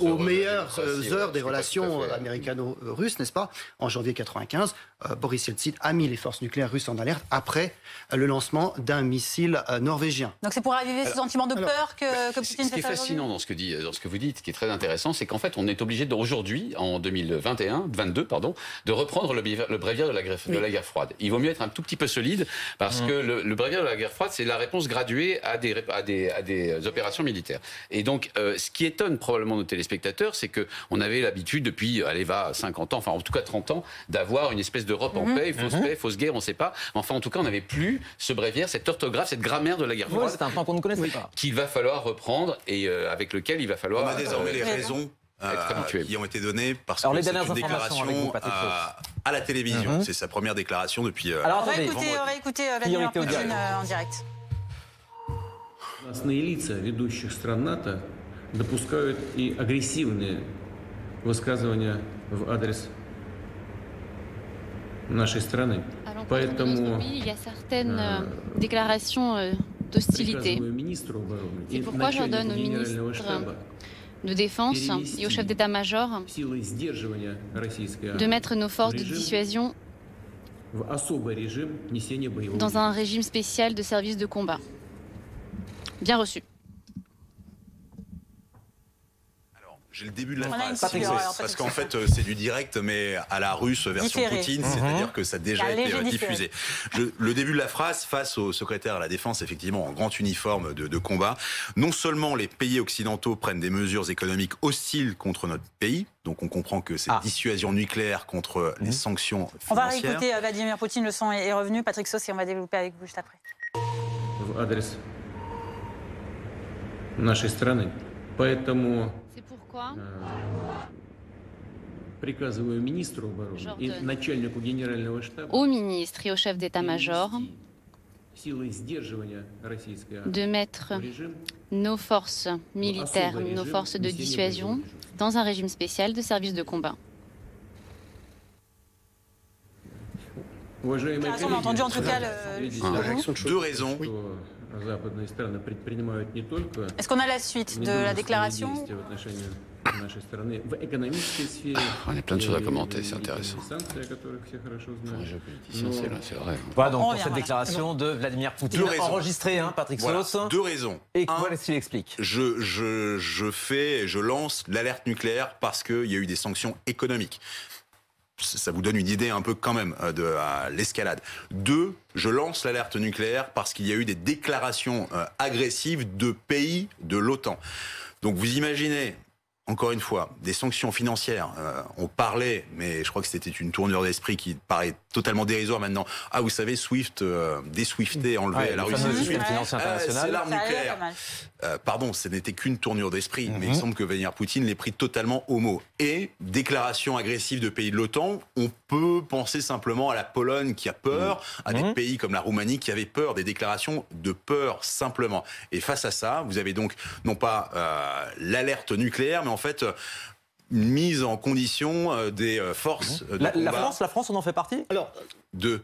aux meilleures heures des relations américano-russes, n'est-ce pas? En janvier 1995, Boris Yeltsin a mis les forces nucléaires russes en alerte après le lancement d'un missile norvégien. Donc c'est pour raviver ce sentiment de peur que Poutine fait ça. Ce qui est fascinant dans ce que vous dites, ce qui est très intéressant, c'est qu'en fait, on est obligé aujourd'hui, en 2022, de reprendre le bréviaire de la guerre froide. Il vaut mieux être un tout petit peu solide, parce que le bréviaire de la guerre froide, c'est la réponse graduée à des opérations militaires. Et donc, ce qui étonne probablement nos téléspectateurs, c'est qu'on avait l'habitude depuis, 50 ans, enfin en tout cas 30 ans, d'avoir une espèce d'Europe en paix, fausse guerre, on ne sait pas. Mais enfin, en tout cas, on n'avait plus ce bréviaire, cette orthographe, cette grammaire de la guerre froide. C'est un plan qu'on ne connaissait pas. Qu'il va falloir reprendre et avec lequel il va falloir... On a désormais les raisons qui ont été données parce que c'est une déclaration à la télévision. C'est sa première déclaration depuis... Alors, on va écouter Vladimir Poutine en direct. Красные лица ведущих стран НАТО допускают и агрессивные высказывания в адрес нашей страны. Поэтому il y a certaines déclarations d'hostilité. C'est pourquoi j'ordonne au ministre de Défense et au chef d'état-major de mettre nos forces de dissuasion dans un régime spécial de service de combat. Bien reçu. J'ai le début de la phrase, parce qu'en fait c'est du direct mais à la russe version Poutine, c'est-à-dire que ça a déjà été diffusé. Le début de la phrase face au secrétaire à la Défense, effectivement en grand uniforme de combat, non seulement les pays occidentaux prennent des mesures économiques hostiles contre notre pays, donc on comprend que c'est dissuasion nucléaire contre les sanctions financières. On va réécouter Vladimir Poutine, le son est revenu, Patrick Sauce, et on va développer avec vous juste après. Нашей страны. Поэтому приказываю министру обороны и начальнику генерального штаба au ministre et au chef d'état-major de mettre nos forces militaires, nos forces de dissuasion dans un régime spécial de service de combat. On a entendu en tout cas deux raisons. Est-ce qu'on a la suite de la déclaration? On a plein de choses à commenter, c'est intéressant. C'est vrai. Voilà donc pour cette déclaration de Vladimir Poutine, enregistrée, Patrick Sauce. Deux raisons. Et voilà ce qu'il explique. Je lance l'alerte nucléaire parce qu'il y a eu des sanctions économiques. Ça vous donne une idée un peu quand même de l'escalade. Deux, je lance l'alerte nucléaire parce qu'il y a eu des déclarations agressives de pays de l'OTAN. Donc vous imaginez, encore une fois, des sanctions financières. On parlait, mais je crois que c'était une tournure d'esprit qui paraît totalement dérisoire maintenant. Ah, vous savez, SWIFT, déswifté, enlevé à la Russie. C'est l'arme nucléaire. Pardon, ce n'était qu'une tournure d'esprit, mais il semble que Vladimir Poutine l'ait pris totalement au mot. Et déclaration agressive de pays de l'OTAN, on peut penser simplement à la Pologne qui a peur, à des pays comme la Roumanie qui avaient peur, des déclarations de peur simplement. Et face à ça, vous avez donc non pas l'alerte nucléaire, mais en fait une mise en condition des forces de combat. La France, on en fait partie? Alors, de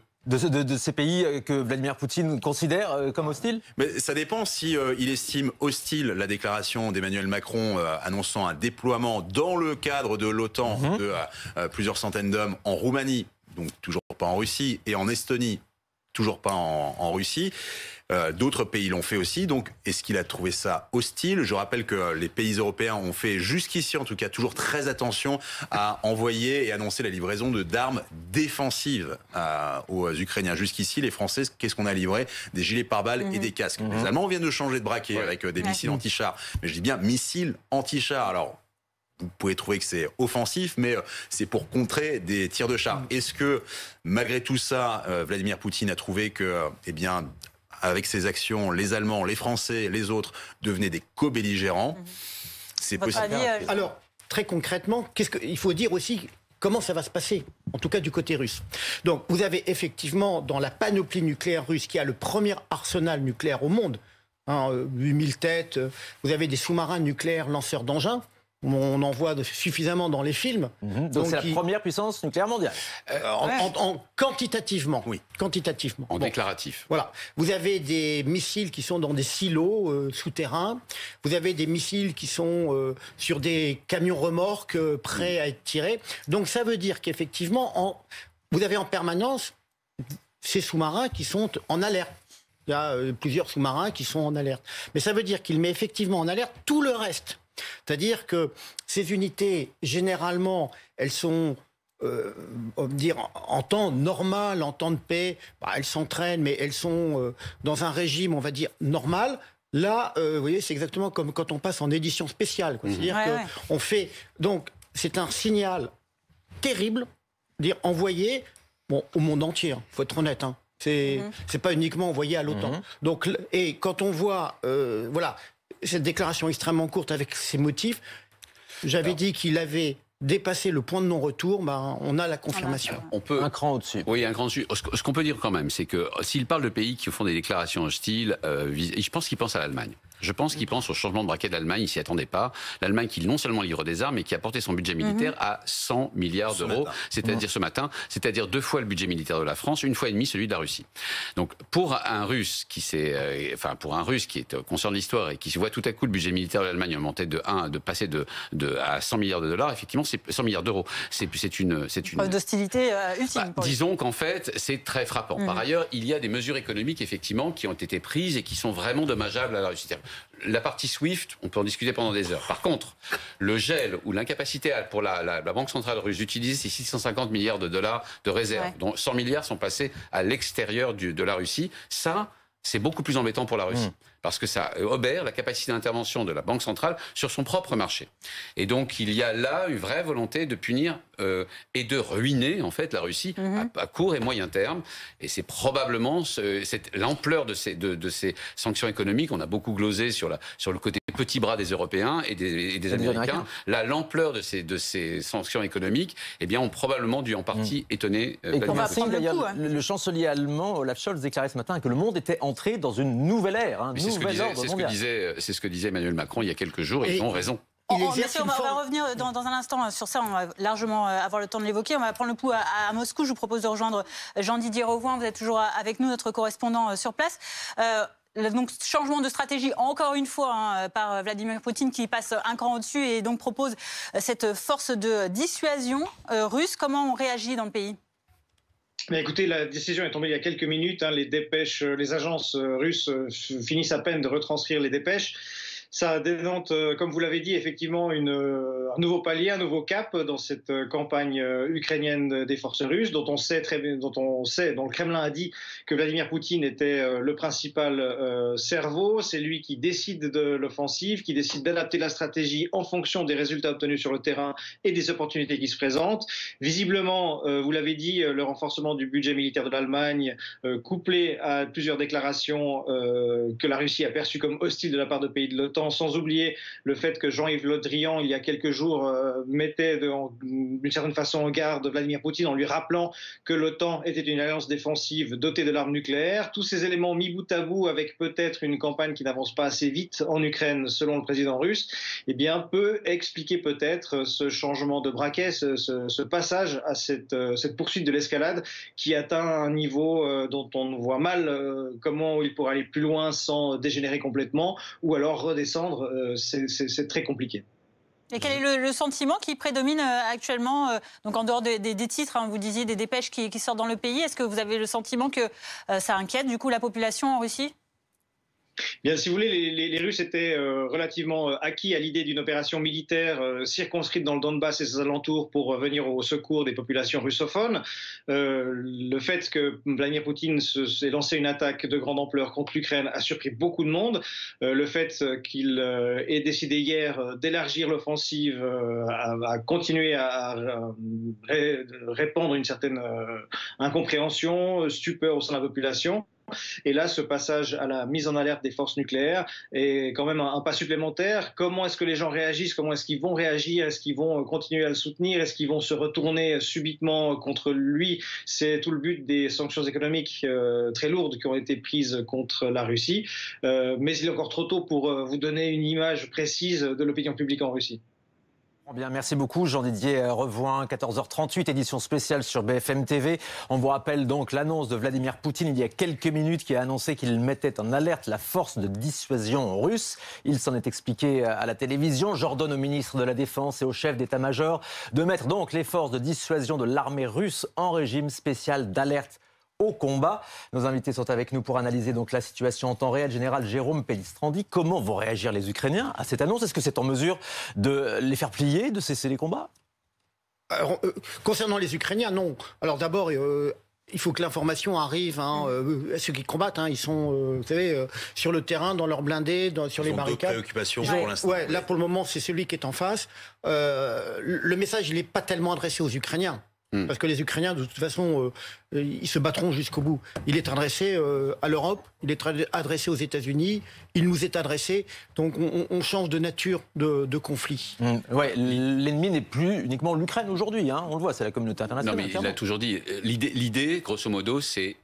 ces pays que Vladimir Poutine considère comme hostiles? Mais ça dépend si il estime hostile la déclaration d'Emmanuel Macron annonçant un déploiement dans le cadre de l'OTAN de plusieurs centaines d'hommes en Roumanie, donc toujours pas en Russie, et en Estonie, toujours pas en Russie. D'autres pays l'ont fait aussi, donc est-ce qu'il a trouvé ça hostile? Je rappelle que les pays européens ont fait jusqu'ici, en tout cas, toujours très attention à envoyer et annoncer la livraison d'armes défensives aux Ukrainiens. Jusqu'ici, les Français, qu'est-ce qu'on a livré? Des gilets pare-balles et des casques. Les Allemands viennent de changer de braquet avec des missiles anti-chars. Mais je dis bien missiles anti-chars. Alors, vous pouvez trouver que c'est offensif, mais c'est pour contrer des tirs de chars. Est-ce que, malgré tout ça, Vladimir Poutine a trouvé que, avec ses actions, les Allemands, les Français, les autres devenaient des co-belligérants? C'est possible. Alors, très concrètement, il faut dire aussi comment ça va se passer, en tout cas du côté russe. Donc, vous avez effectivement, dans la panoplie nucléaire russe, qui a le premier arsenal nucléaire au monde, 8000 têtes, vous avez des sous-marins nucléaires lanceurs d'engins, On en voit suffisamment dans les films. Donc c'est la première puissance nucléaire mondiale. Quantitativement. Oui. Quantitativement. En déclaratif. Voilà. Vous avez des missiles qui sont dans des silos souterrains. Vous avez des missiles qui sont sur des camions remorques prêts à être tirés. Donc ça veut dire qu'effectivement, vous avez en permanence ces sous-marins qui sont en alerte. Il y a plusieurs sous-marins qui sont en alerte. Mais ça veut dire qu'il met effectivement en alerte tout le reste. C'est-à-dire que ces unités, généralement, elles sont, en temps normal, en temps de paix, elles s'entraînent, mais elles sont dans un régime, on va dire, normal. Là, vous voyez, c'est exactement comme quand on passe en édition spéciale. C'est-à-dire qu'on fait... Donc, c'est un signal terrible, envoyé au monde entier, il faut être honnête. C'est pas uniquement envoyé à l'OTAN. Donc, et quand on voit... cette déclaration extrêmement courte avec ses motifs, j'avais dit qu'il avait dépassé le point de non-retour, on a la confirmation. On peut... Un cran au-dessus. Oui, un cran au-dessus. Ce qu'on peut dire quand même, c'est que s'il parle de pays qui font des déclarations hostiles, je pense qu'il pense à l'Allemagne. Je pense qu'il pense au changement de braquet de l'Allemagne, il s'y attendait pas. L'Allemagne qui non seulement livre des armes, mais qui a porté son budget militaire à 100 milliards d'euros, c'est-à-dire ce matin, c'est-à-dire 2 fois le budget militaire de la France, 1 fois et demie celui de la Russie. Donc pour un Russe qui est conscient de l'histoire et qui voit tout à coup le budget militaire de l'Allemagne augmenter passer à 100 milliards de dollars, effectivement, c'est 100 milliards d'euros. C'est une preuve d'hostilité ultime. Disons qu'en fait, c'est très frappant. Par ailleurs, il y a des mesures économiques effectivement qui ont été prises et qui sont vraiment dommageables à la Russie. La partie SWIFT, on peut en discuter pendant des heures. Par contre, le gel ou l'incapacité pour la Banque centrale russe d'utiliser ces 650 milliards de dollars de réserve, dont 100 milliards sont passés à l'extérieur de la Russie, ça, c'est beaucoup plus embêtant pour la Russie. Parce que ça obère la capacité d'intervention de la Banque centrale sur son propre marché. Et donc, il y a là une vraie volonté de punir et de ruiner, en fait, la Russie à court et moyen terme. Et c'est probablement l'ampleur de ces sanctions économiques. On a beaucoup glosé sur le côté petit bras des Européens et des Américains. Là, l'ampleur de ces sanctions économiques, ont probablement dû en partie étonner Vladimir Poutine. D'ailleurs, le chancelier allemand, Olaf Scholz, déclarait ce matin que le monde était entré dans une nouvelle ère. C'est ce que disait Emmanuel Macron il y a quelques jours, et ils ont raison. On va revenir dans un instant sur ça, on va largement avoir le temps de l'évoquer. On va prendre le pouls à Moscou. Je vous propose de rejoindre Jean-Didier Rovoin. Vous êtes toujours avec nous, notre correspondant sur place. Donc, changement de stratégie, encore une fois, par Vladimir Poutine, qui passe un cran au-dessus et donc propose cette force de dissuasion russe. Comment on réagit dans le pays ? Mais écoutez, la décision est tombée il y a quelques minutes. Les dépêches, les agences russes finissent à peine de retranscrire les dépêches. Ça dénote, comme vous l'avez dit, effectivement un nouveau palier, un nouveau cap dans cette campagne ukrainienne des forces russes, dont le Kremlin a dit que Vladimir Poutine était le principal cerveau. C'est lui qui décide de l'offensive, qui décide d'adapter la stratégie en fonction des résultats obtenus sur le terrain et des opportunités qui se présentent. Visiblement, vous l'avez dit, le renforcement du budget militaire de l'Allemagne, couplé à plusieurs déclarations que la Russie a perçues comme hostiles de la part de pays de l'OTAN, sans oublier le fait que Jean-Yves Le Drian, il y a quelques jours, mettait d'une certaine façon en garde Vladimir Poutine en lui rappelant que l'OTAN était une alliance défensive dotée de l'arme nucléaire. Tous ces éléments mis bout à bout avec peut-être une campagne qui n'avance pas assez vite en Ukraine, selon le président russe, peut expliquer peut-être ce changement de braquet, ce passage à cette poursuite de l'escalade qui atteint un niveau dont on voit mal comment il pourrait aller plus loin sans dégénérer complètement, ou alors redescendre, c'est très compliqué. Et quel est le sentiment qui prédomine actuellement, donc en dehors des titres, vous disiez des dépêches qui sortent dans le pays, est-ce que vous avez le sentiment que ça inquiète du coup la population en Russie ? Bien, si vous voulez, les Russes étaient relativement acquis à l'idée d'une opération militaire circonscrite dans le Donbass et ses alentours pour venir au secours des populations russophones. Le fait que Vladimir Poutine s'est lancé une attaque de grande ampleur contre l'Ukraine a surpris beaucoup de monde. Le fait qu'il ait décidé hier d'élargir l'offensive a continué à répandre une certaine incompréhension, stupeur au sein de la population. Et là, ce passage à la mise en alerte des forces nucléaires est quand même un pas supplémentaire. Comment est-ce que les gens réagissent ? Comment est-ce qu'ils vont réagir ? Est-ce qu'ils vont continuer à le soutenir ? Est-ce qu'ils vont se retourner subitement contre lui ? C'est tout le but des sanctions économiques très lourdes qui ont été prises contre la Russie. Mais il est encore trop tôt pour vous donner une image précise de l'opinion publique en Russie. Bien, merci beaucoup Jean-Didier Revoin, 14h38, édition spéciale sur BFM TV. On vous rappelle donc l'annonce de Vladimir Poutine il y a quelques minutes qui a annoncé qu'il mettait en alerte la force de dissuasion russe. Il s'en est expliqué à la télévision. J'ordonne au ministre de la Défense et au chef d'état-major de mettre donc les forces de dissuasion de l'armée russe en régime spécial d'alerte au combat. Nos invités sont avec nous pour analyser donc la situation en temps réel. Général Jérôme Pellistrandi, comment vont réagir les Ukrainiens à cette annonce? Est-ce que c'est en mesure de les faire plier, de cesser les combats? Alors, concernant les Ukrainiens, non. Alors d'abord, il faut que l'information arrive. Ceux qui combattent, ils sont, vous savez, sur le terrain, dans leurs blindés, sur les barricades. Préoccupations pour l'instant. Ouais, là, pour le moment, c'est celui qui est en face. Le message, il n'est pas tellement adressé aux Ukrainiens. Parce que les Ukrainiens, de toute façon, ils se battront jusqu'au bout. Il est adressé à l'Europe, il est adressé aux États-Unis, il nous est adressé. Donc on change de nature de conflit. Ouais, l'ennemi n'est plus uniquement l'Ukraine aujourd'hui. On le voit, c'est la communauté internationale. Non, mais il a toujours dit. L'idée, grosso modo, c'est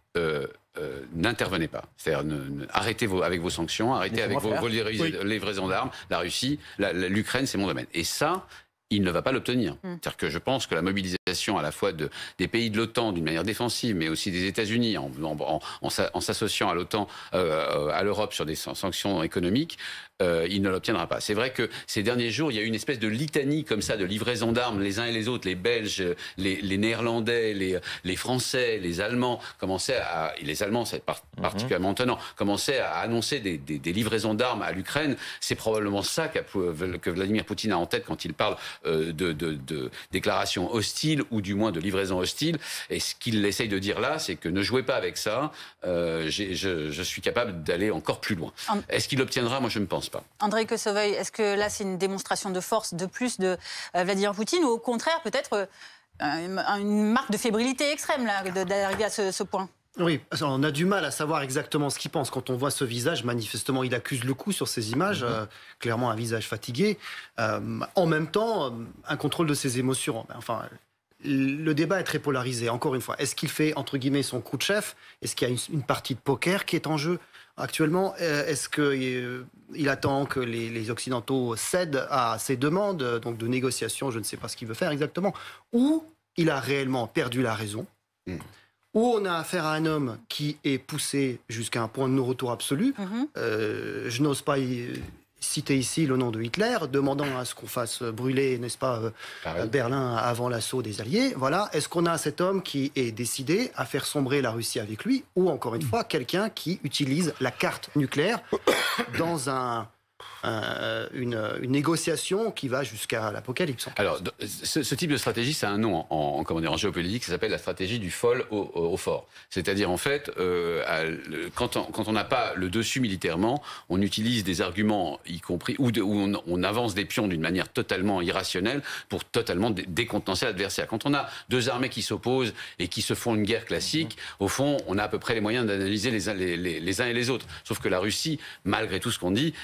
n'intervenez pas. C'est-à-dire arrêtez avec vos sanctions, arrêtez avec vos livraisons d'armes. La Russie, l'Ukraine, c'est mon domaine. Et ça, il ne va pas l'obtenir. C'est-à-dire que je pense que la mobilisation à la fois des pays de l'OTAN d'une manière défensive, mais aussi des États-Unis en s'associant à l'OTAN, à l'Europe sur des sanctions économiques, il ne l'obtiendra pas. C'est vrai que ces derniers jours, il y a eu une espèce de litanie comme ça de livraison d'armes les uns et les autres, les Belges, les Néerlandais, les Français, les Allemands et les Allemands, c'est particulièrement étonnant, commençaient à annoncer des livraisons d'armes à l'Ukraine. C'est probablement ça que Vladimir Poutine a en tête quand il parle de déclarations hostiles ou du moins de livraisons hostiles. Et ce qu'il essaye de dire là, c'est que ne jouez pas avec ça. Je suis capable d'aller encore plus loin. Est-ce qu'il l'obtiendra? Moi, je ne pense pas. Andrei Kosovoï, est-ce que là, c'est une démonstration de force de plus de Vladimir Poutine ou au contraire, peut-être une marque de fébrilité extrême d'arriver à ce point? Oui, on a du mal à savoir exactement ce qu'il pense. Quand on voit ce visage, manifestement, il accuse le coup sur ces images, clairement un visage fatigué. En même temps, un contrôle de ses émotions. Enfin, le débat est très polarisé, encore une fois. Est-ce qu'il fait, entre guillemets, son coup de chef? Est-ce qu'il y a une partie de poker qui est en jeu actuellement? Est-ce qu'il attend que les Occidentaux cèdent à ses demandes, donc de négociation? Je ne sais pas ce qu'il veut faire exactement. Ou il a réellement perdu la raison, où on a affaire à un homme qui est poussé jusqu'à un point de non-retour absolu. Je n'ose pas citer ici le nom de Hitler, demandant à ce qu'on fasse brûler, n'est-ce pas, Berlin avant l'assaut des Alliés. Voilà. Est-ce qu'on a cet homme qui est décidé à faire sombrer la Russie avec lui, ou encore une fois, quelqu'un qui utilise la carte nucléaire dans une négociation qui va jusqu'à l'apocalypse. Alors, ce type de stratégie, c'est un nom en géopolitique, ça s'appelle la stratégie du fol au fort. C'est-à-dire, en fait, quand on n'a pas le dessus militairement, on utilise des arguments, y compris, où on avance des pions d'une manière totalement irrationnelle pour totalement décontenancer l'adversaire. Quand on a deux armées qui s'opposent et qui se font une guerre classique, au fond, on a à peu près les moyens d'analyser les uns et les autres. Sauf que la Russie, malgré tout ce qu'on dit,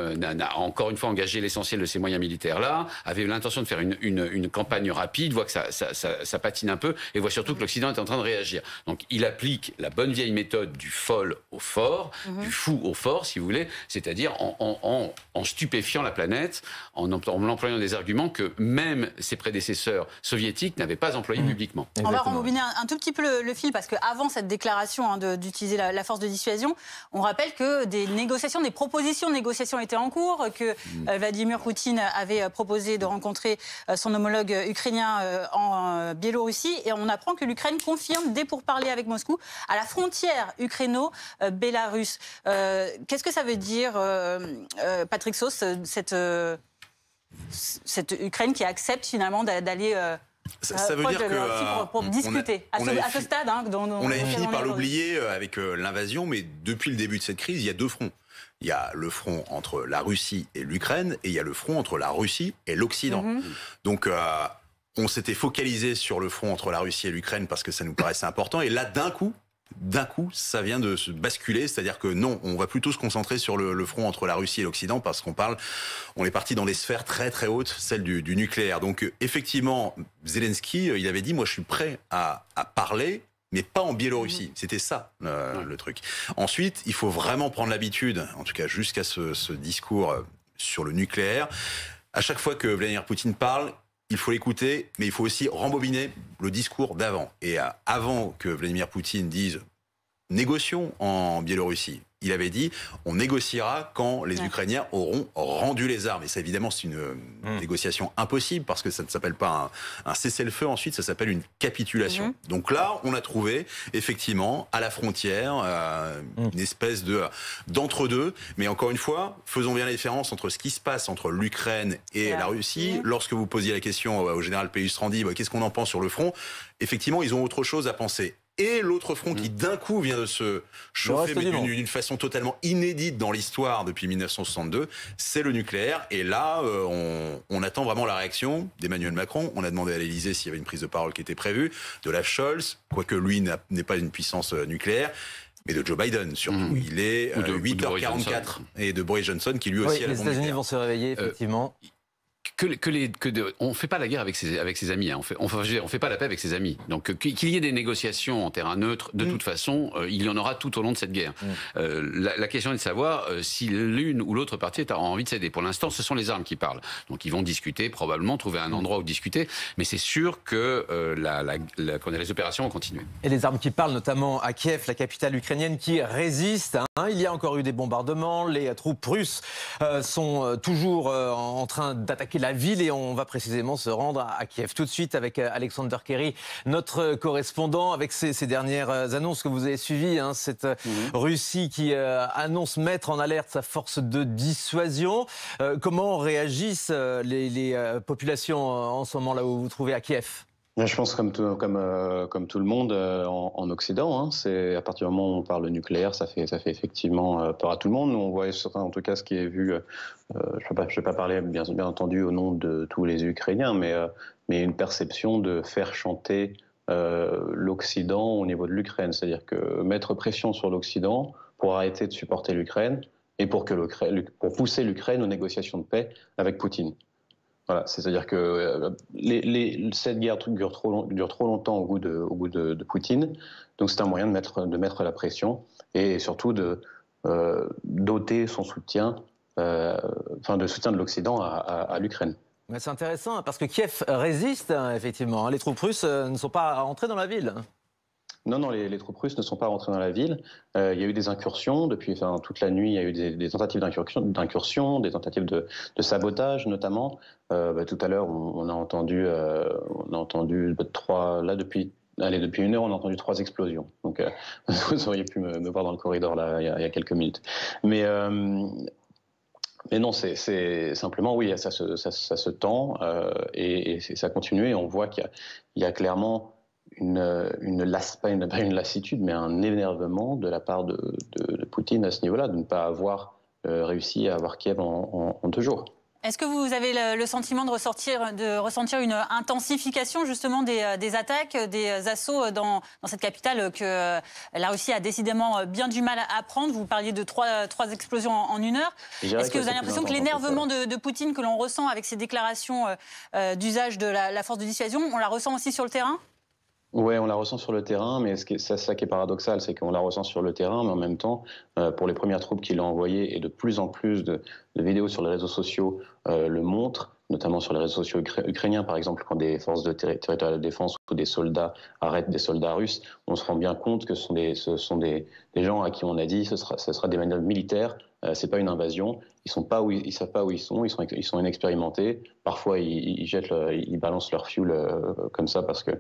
n'a encore une fois engagé l'essentiel de ses moyens militaires-là, avait l'intention de faire une campagne rapide, voit que ça patine un peu, et voit surtout que l'Occident est en train de réagir. Donc il applique la bonne vieille méthode du fol au fort, du fou au fort, si vous voulez, c'est-à-dire en stupéfiant la planète, en employant des arguments que même ses prédécesseurs soviétiques n'avaient pas employés publiquement. On va rembobiner un tout petit peu le fil, parce qu'avant cette déclaration d'utiliser la force de dissuasion, on rappelle que des propositions de négociation étaient en cours, que Vladimir Poutine avait proposé de rencontrer son homologue ukrainien en Biélorussie, et on apprend que l'Ukraine confirme des pourparlers avec Moscou à la frontière ukraino-bélarusse. Qu'est-ce que ça veut dire, Patrick Sauce, cette Ukraine qui accepte finalement d'aller ça veut dire que pour discuter à ce stade, on avait fini par l'oublier avec l'invasion, mais depuis le début de cette crise, il y a deux fronts. Il y a le front entre la Russie et l'Ukraine, et il y a le front entre la Russie et l'Occident. Donc, on s'était focalisé sur le front entre la Russie et l'Ukraine parce que ça nous paraissait important. Et là, d'un coup, ça vient de se basculer. C'est-à-dire que non, on va plutôt se concentrer sur le front entre la Russie et l'Occident parce on est parti dans des sphères très très hautes, celle du nucléaire. Donc, effectivement, Zelensky, il avait dit, moi, je suis prêt à parler, mais pas en Biélorussie. C'était ça, le truc. Ensuite, il faut vraiment prendre l'habitude, en tout cas jusqu'à ce discours sur le nucléaire, À chaque fois que Vladimir Poutine parle, il faut l'écouter, mais il faut aussi rembobiner le discours d'avant. Et avant que Vladimir Poutine dise « négocions en Biélorussie », il avait dit « on négociera quand les Ukrainiens auront rendu les armes ». Et ça, évidemment, c'est une négociation impossible parce que ça ne s'appelle pas un cessez-le-feu ensuite, ça s'appelle une capitulation. Donc là, on a trouvé, effectivement, à la frontière, une espèce d'entre-deux. Mais encore une fois, faisons bien la différence entre ce qui se passe entre l'Ukraine et la Russie. Lorsque vous posiez la question au général Pélustrandi, qu'est-ce qu'on en pense sur le front ? Effectivement, ils ont autre chose à penser. Et l'autre front qui d'un coup vient de se chauffer mais d'une façon totalement inédite dans l'histoire depuis 1962, c'est le nucléaire. Et là, on attend vraiment la réaction d'Emmanuel Macron. On a demandé à l'Élysée s'il y avait une prise de parole qui était prévue, de Olaf Scholz, quoique lui n'est pas une puissance nucléaire. Mais de Joe Biden, surtout. Il est 8h44. Et de Boris Johnson, qui lui aussi a la bombe nucléaire. Les États-Unis vont se réveiller, effectivement. On ne fait pas la guerre avec ses amis, hein. On fait pas la paix avec ses amis. Donc qu'il y ait des négociations en terrain neutre, de toute façon, il y en aura tout au long de cette guerre. La question est de savoir si l'une ou l'autre partie a envie de céder. Pour l'instant, ce sont les armes qui parlent. Donc ils vont discuter, probablement trouver un endroit où discuter, mais c'est sûr que les opérations vont continuer. Et les armes qui parlent, notamment à Kiev, la capitale ukrainienne, qui résiste. Il y a encore eu des bombardements. Les troupes russes sont toujours en train d'attaquer la ville et on va précisément se rendre à Kiev tout de suite avec Alexander Kerry, notre correspondant, avec ces dernières annonces que vous avez suivies, cette Russie qui annonce mettre en alerte sa force de dissuasion. Comment réagissent les populations en ce moment là où vous vous trouvez à Kiev ? Je pense comme tout le monde en Occident, c'est à partir du moment où on parle de nucléaire, ça fait effectivement peur à tout le monde. Nous, on voit en tout cas ce qui est vu. Je vais pas parler bien entendu au nom de tous les Ukrainiens, mais une perception de faire chanter l'Occident au niveau de l'Ukraine, c'est-à-dire que mettre pression sur l'Occident pour arrêter de supporter l'Ukraine et pour pousser l'Ukraine aux négociations de paix avec Poutine. Voilà, c'est-à-dire que cette guerre dure trop longtemps au goût de Poutine, donc c'est un moyen de mettre la pression et surtout de doter son soutien, de soutien de l'Occident à l'Ukraine. Mais c'est intéressant parce que Kiev résiste effectivement. Les troupes russes ne sont pas rentrées dans la ville. Non, les troupes russes ne sont pas rentrées dans la ville. Il y a eu des incursions depuis toute la nuit. Il y a eu des tentatives d'incursion, des tentatives de sabotage notamment. Tout à l'heure, on a entendu depuis 1 heure, on a entendu 3 explosions. Donc, vous auriez pu me voir dans le corridor là il y a quelques minutes. Mais non, c'est simplement ça se tend et ça continue. Et on voit qu'il y a clairement pas une lassitude, mais un énervement de la part de Poutine à ce niveau-là, de ne pas avoir réussi à avoir Kiev en 2 jours. Est-ce que vous avez le sentiment de ressentir une intensification justement des attaques, des assauts dans cette capitale que la Russie a décidément bien du mal à prendre? Vous parliez de 3 explosions en 1 heure. Est-ce que vous avez l'impression que l'énervement de Poutine que l'on ressent avec ses déclarations d'usage de la force de dissuasion, on la ressent aussi sur le terrain? Oui, on la ressent sur le terrain, mais c'est ça qui est paradoxal, c'est qu'on la ressent sur le terrain, mais en même temps, pour les premières troupes qu'il a envoyées, et de plus en plus de vidéos sur les réseaux sociaux le montrent, notamment sur les réseaux sociaux ukrainiens, par exemple, quand des forces de territoriale de défense ou des soldats arrêtent des soldats russes, on se rend bien compte que ce sont des gens à qui on a dit ce sera des manœuvres militaires, c'est pas une invasion. Ils savent pas où ils sont inexpérimentés. Parfois ils balancent leur fuel comme ça parce que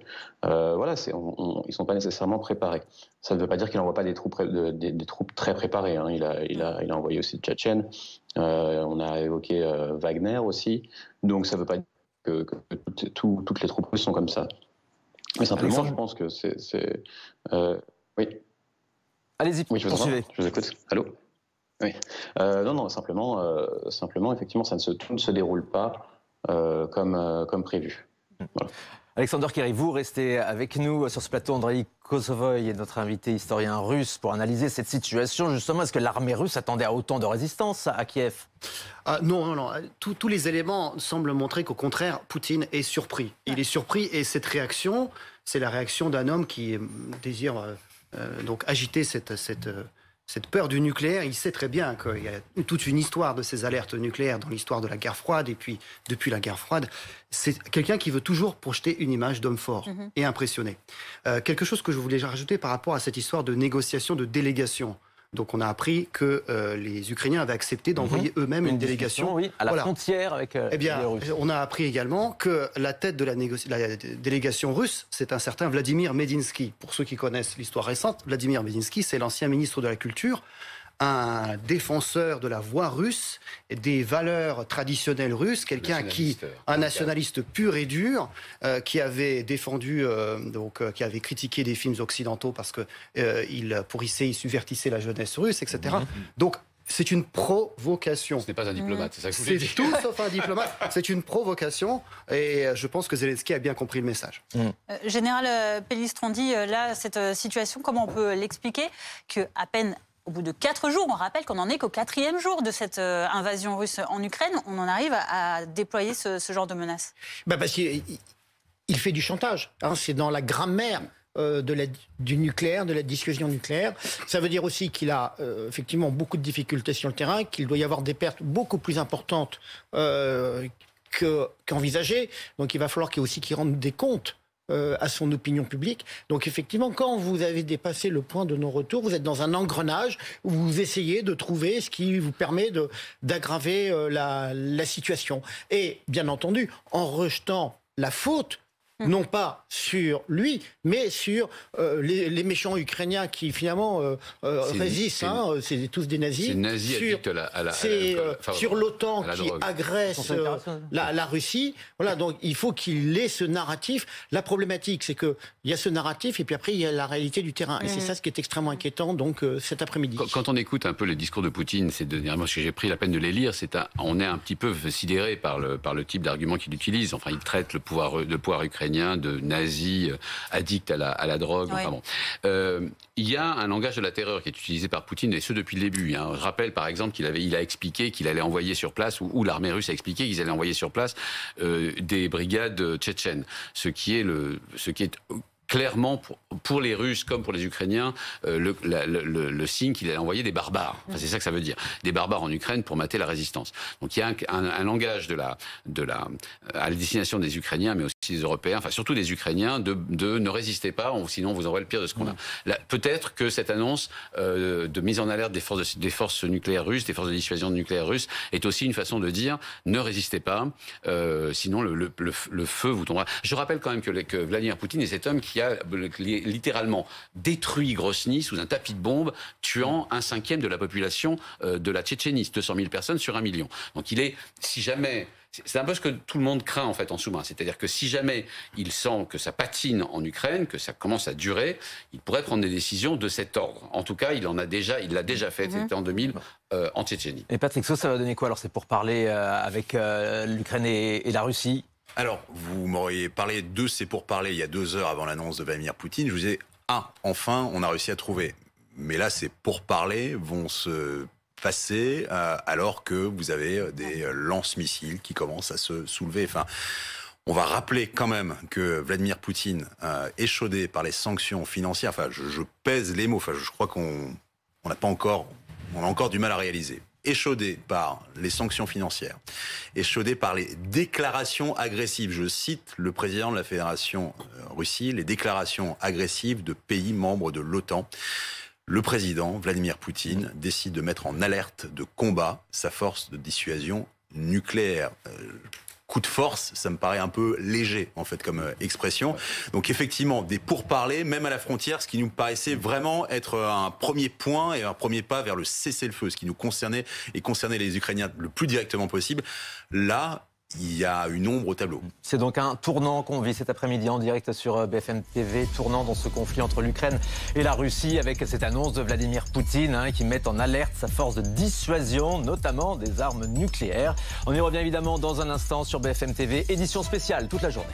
ils sont pas nécessairement préparés. Ça ne veut pas dire qu'il n'envoie pas des troupes très préparées. Il a envoyé aussi de Tchétchènes. On a évoqué Wagner aussi. Donc ça ne veut pas dire que toutes les troupes russes sont comme ça. Mais simplement, je pense que c'est oui. Allez-y, poursuivez. Je vous écoute. Allô. Oui. Non, simplement, effectivement, tout ne se déroule pas comme prévu. Voilà. Alexander Kerry, vous restez avec nous sur ce plateau. Andrei Kosovoï est notre invité historien russe pour analyser cette situation. Justement, est-ce que l'armée russe attendait à autant de résistance à Kiev? Non. Tous les éléments semblent montrer qu'au contraire, Poutine est surpris. Il est surpris et cette réaction, c'est la réaction d'un homme qui désire donc agiter cette cette peur du nucléaire, il sait très bien qu'il y a toute une histoire de ces alertes nucléaires dans l'histoire de la guerre froide et puis depuis la guerre froide. C'est quelqu'un qui veut toujours projeter une image d'homme fort et impressionné. Quelque chose que je voulais rajouter par rapport à cette histoire de négociation de délégation. Donc on a appris que les Ukrainiens avaient accepté d'envoyer eux-mêmes une délégation à la frontière avec les Russes. On a appris également que la tête de la délégation russe, c'est un certain Vladimir Medinsky. Pour ceux qui connaissent l'histoire récente, Vladimir Medinsky, c'est l'ancien ministre de la Culture, un défenseur de la voix russe, des valeurs traditionnelles russes, un nationaliste pur et dur, qui avait défendu, qui avait critiqué des films occidentaux parce que il pourrissait, il subvertissait la jeunesse russe, etc. Donc c'est une provocation. Ce n'est pas un diplomate, c'est ça que vous voulez dire. C'est tout sauf un diplomate. C'est une provocation et je pense que Zelensky a bien compris le message. Général Pellistrandi, là, cette situation, comment on peut l'expliquer qu'à peine au bout de 4 jours, on rappelle qu'on n'en est qu'au 4e jour de cette invasion russe en Ukraine, on en arrive à déployer ce genre de menaces? Parce qu'il fait du chantage. C'est dans la grammaire du nucléaire, de la dissuasion nucléaire. Ça veut dire aussi qu'il a effectivement beaucoup de difficultés sur le terrain, qu'il doit y avoir des pertes beaucoup plus importantes qu'envisagées. Donc il va falloir qu'il rende des comptes à son opinion publique. Donc effectivement, quand vous avez dépassé le point de non-retour, vous êtes dans un engrenage où vous essayez de trouver ce qui vous permet d'aggraver la situation. Et bien entendu, en rejetant la faute, non pas sur lui, mais sur les méchants ukrainiens qui finalement résistent. C'est tous des nazis. C'est nazis sur l'OTAN qui agresse la Russie. Voilà, donc il faut qu'il ait ce narratif. La problématique, c'est qu'il y a ce narratif et puis après il y a la réalité du terrain. Et c'est ça ce qui est extrêmement inquiétant donc cet après-midi. Quand on écoute un peu le discours de Poutine, ces derniers mois, parce que j'ai pris la peine de les lire, on est un petit peu sidéré par le type d'argument qu'il utilise. Enfin, il traite le pouvoir ukrainien de nazis addicts à la drogue. Ouais. Enfin bon. Il y a un langage de la terreur qui est utilisé par Poutine, et ce depuis le début. Je rappelle par exemple qu'il a expliqué qu'il allait envoyer sur place, ou l'armée russe a expliqué qu'ils allaient envoyer sur place des brigades tchétchènes. Ce qui est clairement, pour les Russes comme pour les Ukrainiens, le signe qu'il allait envoyer des barbares. Enfin, c'est ça que ça veut dire. Des barbares en Ukraine pour mater la résistance. Donc il y a un langage à la destination des Ukrainiens, mais aussi des Européens, enfin surtout des Ukrainiens, de ne résistez pas, sinon on vous envoie le pire de ce qu'on a. Peut-être que cette annonce de mise en alerte des forces nucléaires russes, des forces de dissuasion nucléaire russes, est aussi une façon de dire ne résistez pas, sinon le feu vous tombera. Je rappelle quand même que Vladimir Poutine est cet homme qui a littéralement détruit Grozny sous un tapis de bombes, tuant 1/5 de la population de la Tchétchénie, 200 000 personnes sur 1 million. Donc si jamais... C'est un peu ce que tout le monde craint en fait en sous-main. C'est-à-dire que si jamais il sent que ça patine en Ukraine, que ça commence à durer, il pourrait prendre des décisions de cet ordre. En tout cas, il l'a déjà fait, c'était en 2000 en Tchétchénie. Et Patrick Sauce, ça va donner quoi alors? C'est pour parler avec l'Ukraine et la Russie? Alors, vous m'auriez parlé de ces pourparlers il y a 2 heures avant l'annonce de Vladimir Poutine. Je vous disais, enfin, on a réussi à trouver. Mais là, ces pourparlers vont se passer alors que vous avez des lance-missiles qui commencent à se soulever. Enfin, on va rappeler quand même que Vladimir Poutine, échaudé par les sanctions financières, enfin, je pèse les mots, enfin, je crois qu'on a encore du mal à réaliser. Échaudé par les sanctions financières, échaudé par les déclarations agressives. Je cite le président de la Fédération Russie, les déclarations agressives de pays membres de l'OTAN. Le président, Vladimir Poutine, décide de mettre en alerte de combat sa force de dissuasion nucléaire. Coup de force, ça me paraît un peu léger, en fait, comme expression. Donc, effectivement, des pourparlers, même à la frontière, ce qui nous paraissait vraiment être un premier point et un premier pas vers le cessez-le-feu, ce qui nous concernait et concernait les Ukrainiens le plus directement possible. Là, il y a une ombre au tableau. C'est donc un tournant qu'on vit cet après-midi en direct sur BFM TV, tournant dans ce conflit entre l'Ukraine et la Russie, avec cette annonce de Vladimir Poutine qui met en alerte sa force de dissuasion, notamment des armes nucléaires. On y revient évidemment dans un instant sur BFM TV, édition spéciale toute la journée.